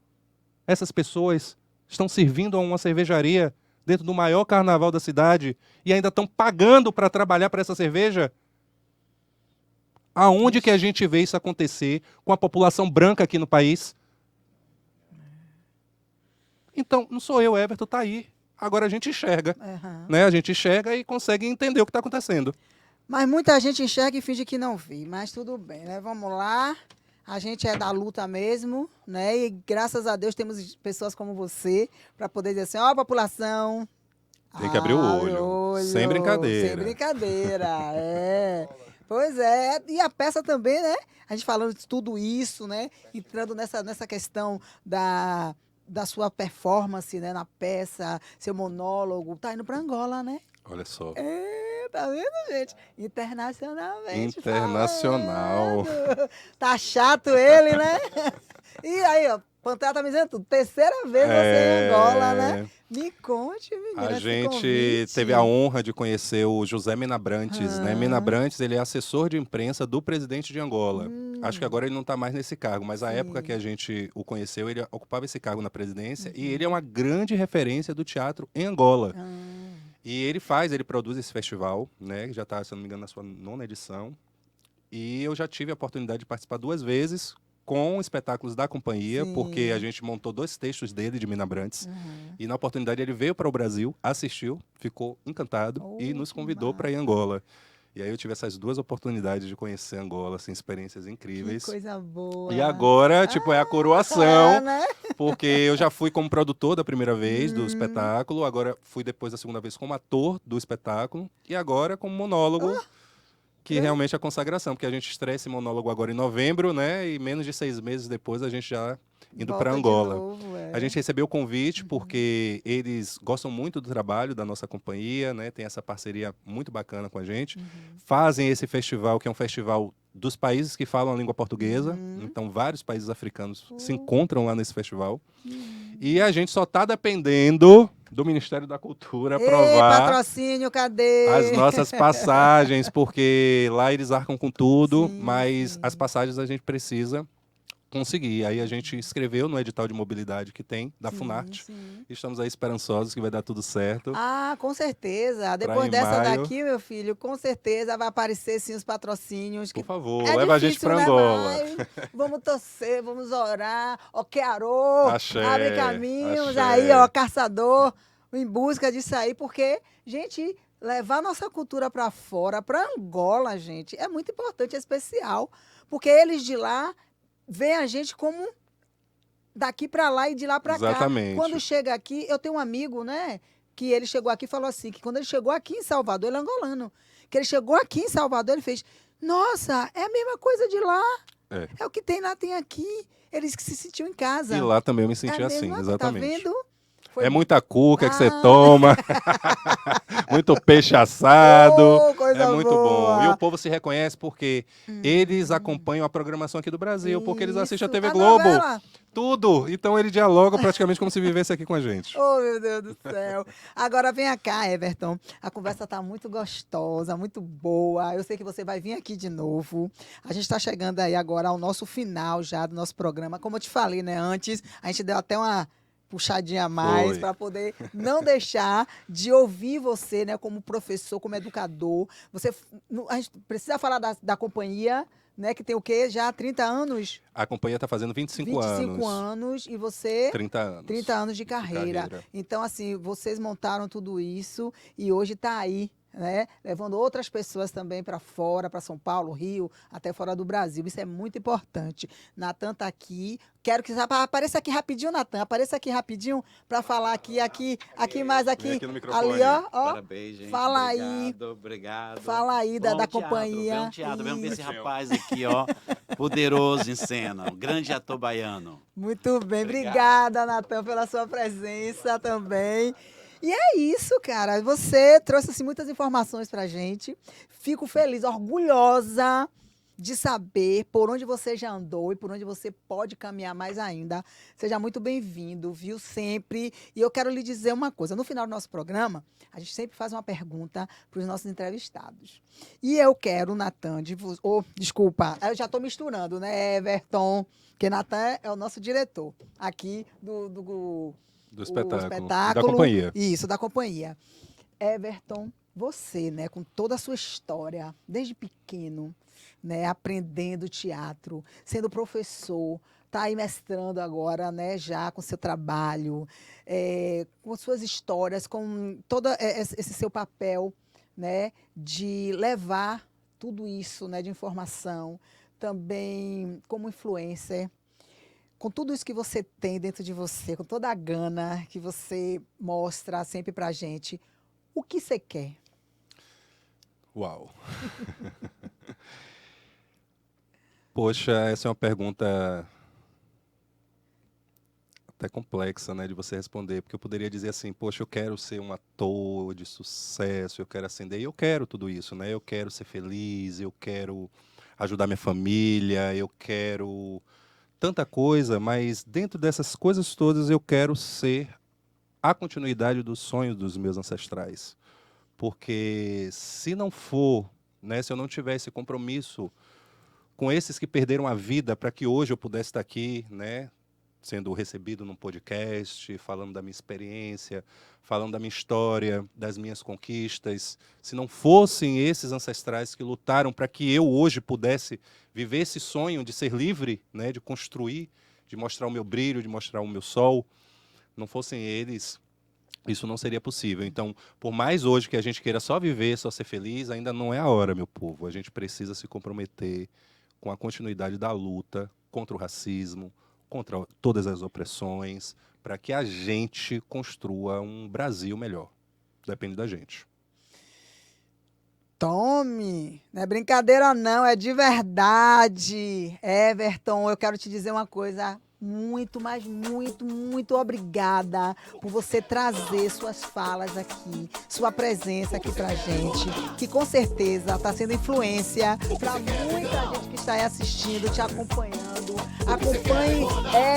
Essas pessoas estão servindo a uma cervejaria dentro do maior carnaval da cidade e ainda estão pagando para trabalhar para essa cerveja? Aonde que a gente vê isso acontecer com a população branca aqui no país? Então, não sou eu, Everton, tá aí. Agora a gente enxerga, né? A gente enxerga e consegue entender o que está acontecendo. Mas muita gente enxerga e finge que não vê. Mas tudo bem, né? Vamos lá. A gente é da luta mesmo, né? E graças a Deus temos pessoas como você para poder dizer assim, ó, população. Tem que abrir o olho. Sem brincadeira. Sem brincadeira, Pois é, e a peça também, né? A gente falando de tudo isso, né? Entrando nessa questão da sua performance, né? Na peça, seu monólogo, tá indo para Angola, né? Olha só. Tá vendo, gente? Internacionalmente Internacional. falando. Tá chato ele, né? E aí, ó, Pantera tá me dizendo tudo. Terceira vez você em Angola, né? Me conte, menina. A esse gente convite. teve a honra de conhecer o José Menabrantes, né? Menabrantes, ele é assessor de imprensa do presidente de Angola. Acho que agora ele não está mais nesse cargo, mas a época que a gente o conheceu, ele ocupava esse cargo na presidência e ele é uma grande referência do teatro em Angola. E ele produz esse festival, né? Que já está, se não me engano, na sua 9ª edição. E eu já tive a oportunidade de participar 2 vezes com espetáculos da companhia, porque a gente montou 2 textos dele, de Menabrantes. E na oportunidade ele veio para o Brasil, assistiu, ficou encantado e nos convidou para ir a Angola. E aí eu tive essas 2 oportunidades de conhecer Angola, assim, experiências incríveis. Que coisa boa. E agora, é a coroação, né? porque eu já fui como produtor da primeira vez do espetáculo, agora fui depois da segunda vez como ator do espetáculo, e agora como monólogo, que realmente é a consagração, porque a gente estreia esse monólogo agora em novembro, né? E menos de 6 meses depois a gente já indo para Angola. Novo, A gente recebeu o convite porque eles gostam muito do trabalho da nossa companhia, né? Tem essa parceria muito bacana com a gente. Fazem esse festival, que é um festival dos países que falam a língua portuguesa. Então, vários países africanos se encontram lá nesse festival. E a gente só está dependendo do Ministério da Cultura aprovar patrocínio, cadê? as nossas passagens, porque lá eles arcam com tudo, mas as passagens a gente precisa conseguir. Aí a gente escreveu no edital de mobilidade que tem, da Funarte. Estamos aí esperançosos que vai dar tudo certo. Ah, com certeza. Depois em dessa maio. daqui, meu filho, com certeza vai aparecer sim os patrocínios. Por favor, é leva a gente difícil, para né, Angola. mas vamos torcer, vamos orar. Ó, Quearô, Axé, abre caminhos axé. aí, ó, caçador, em busca disso aí, porque, gente, levar nossa cultura para fora, para Angola, gente, é muito importante, é especial, porque eles de lá veem a gente como daqui para lá e de lá para cá. Exatamente. Quando chega aqui, eu tenho um amigo, né, que ele chegou aqui e falou assim, que quando ele chegou aqui em Salvador, ele é angolano, que ele chegou aqui em Salvador, ele fez, Nossa, é a mesma coisa de lá. É. É o que tem lá, tem aqui. Eles que se sentiam em casa. E lá também eu me senti É assim, mesmo, exatamente. Tá vendo? Foi- É muita cuca que você Ah. toma, muito peixe assado. Oh, coisa É muito boa. bom. E o povo se reconhece porque eles acompanham a programação aqui do Brasil, porque eles assistem a Isso, TV a Globo. novela. Tudo. Então ele dialoga praticamente como se vivesse aqui com a gente. Oh, meu Deus do céu. Agora vem cá, Everton. A conversa tá muito gostosa, muito boa. Eu sei que você vai vir aqui de novo. A gente está chegando aí agora ao nosso final já do nosso programa. Como eu te falei, né, antes, a gente deu até uma puxadinha a mais Foi. para poder não deixar de ouvir você, né, como professor, como educador. A gente precisa falar da companhia, né, que tem o quê? Já 30 anos? A companhia está fazendo 25 25 anos. anos e você 30 anos. 30 anos de carreira. Então, assim, vocês montaram tudo isso e hoje está aí, né? Levando outras pessoas também para fora, para São Paulo, Rio, até fora do Brasil. Isso é muito importante. Natan está aqui. Quero que apareça aqui rapidinho, Natan. Apareça aqui rapidinho para falar aqui, mais aqui. Vem aqui no microfone. Ali, ó. Parabéns, gente. Fala Obrigado. Fala aí da Bom teatro, companhia. Bom teatro. Vamos ver esse Isso. rapaz aqui, ó. Poderoso em cena. Um grande ator baiano. Muito bem, Obrigado. obrigada, Natan, pela sua presença também. E é isso, cara. Você trouxe assim, muitas informações pra gente. Fico feliz, orgulhosa de saber por onde você já andou e por onde você pode caminhar mais ainda. Seja muito bem-vindo, viu? Sempre. E eu quero lhe dizer uma coisa. No final do nosso programa, a gente sempre faz uma pergunta para os nossos entrevistados. E eu quero, Natan, desculpa, eu já estou misturando, né, Everton? Porque Natan é o nosso diretor aqui do espetáculo. Da companhia. Isso, da companhia. Everton, você, né, com toda a sua história, desde pequeno, né, aprendendo teatro, sendo professor, tá aí mestrando agora, né, já com seu trabalho, com suas histórias, com todo esse seu papel, né, de levar tudo isso, né, de informação, também como influencer, com tudo isso que você tem dentro de você, com toda a gana que você mostra sempre pra gente, o que você quer? Uau. Poxa, essa é uma pergunta até complexa, né, de você responder, porque eu poderia dizer assim, poxa, eu quero ser um ator de sucesso, eu quero ascender, e eu quero tudo isso, né, eu quero ser feliz, eu quero ajudar minha família, eu quero tanta coisa, mas dentro dessas coisas todas eu quero ser a continuidade dos sonhos dos meus ancestrais, porque se não for, né, se eu não tiver esse compromisso com esses que perderam a vida para que hoje eu pudesse estar aqui, né, sendo recebido num podcast, falando da minha experiência, falando da minha história, das minhas conquistas. Se não fossem esses ancestrais que lutaram para que eu hoje pudesse viver esse sonho de ser livre, né, de construir, de mostrar o meu brilho, de mostrar o meu sol, não fossem eles, isso não seria possível. Então, por mais hoje que a gente queira só viver, só ser feliz, ainda não é a hora, meu povo. A gente precisa se comprometer com a continuidade da luta contra o racismo, contra todas as opressões, para que a gente construa um Brasil melhor. Depende da gente. Tome! Não é brincadeira não, é de verdade. Everton, eu quero te dizer uma coisa. Muito, mas muito, muito obrigada por você trazer suas falas aqui, sua presença aqui pra gente, que com certeza está sendo influência para muita gente que está aí assistindo, te acompanhando. Acompanhe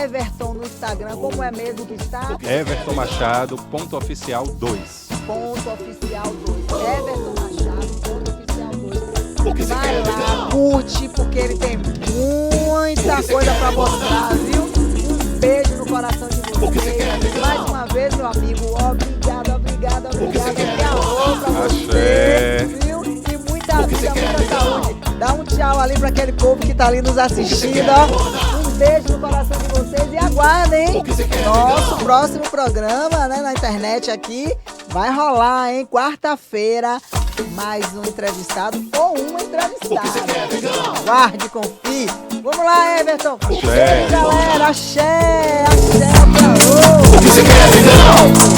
Everton no Instagram, como é mesmo que está? Everton Machado, .oficial 2. .oficial 2. Everton Machado, .oficial 2. Vai lá, curte, porque ele tem muita coisa para mostrar, viu? Um beijo no coração de vocês. Mais uma vez, meu amigo, obrigado. Que amor pra você, viu? E muita vida, muita saúde. Dá um tchau ali para aquele povo que tá ali nos assistindo, ó. Um beijo no coração de vocês e aguardem, hein? Nosso próximo programa, né, na internet aqui, vai rolar, hein? Quarta-feira, mais um entrevistado ou uma entrevistada. Aguarde, confie. Vamos lá, Everton. Axé. Beijo, galera. Axé, axé, alô. O que você quer, negão?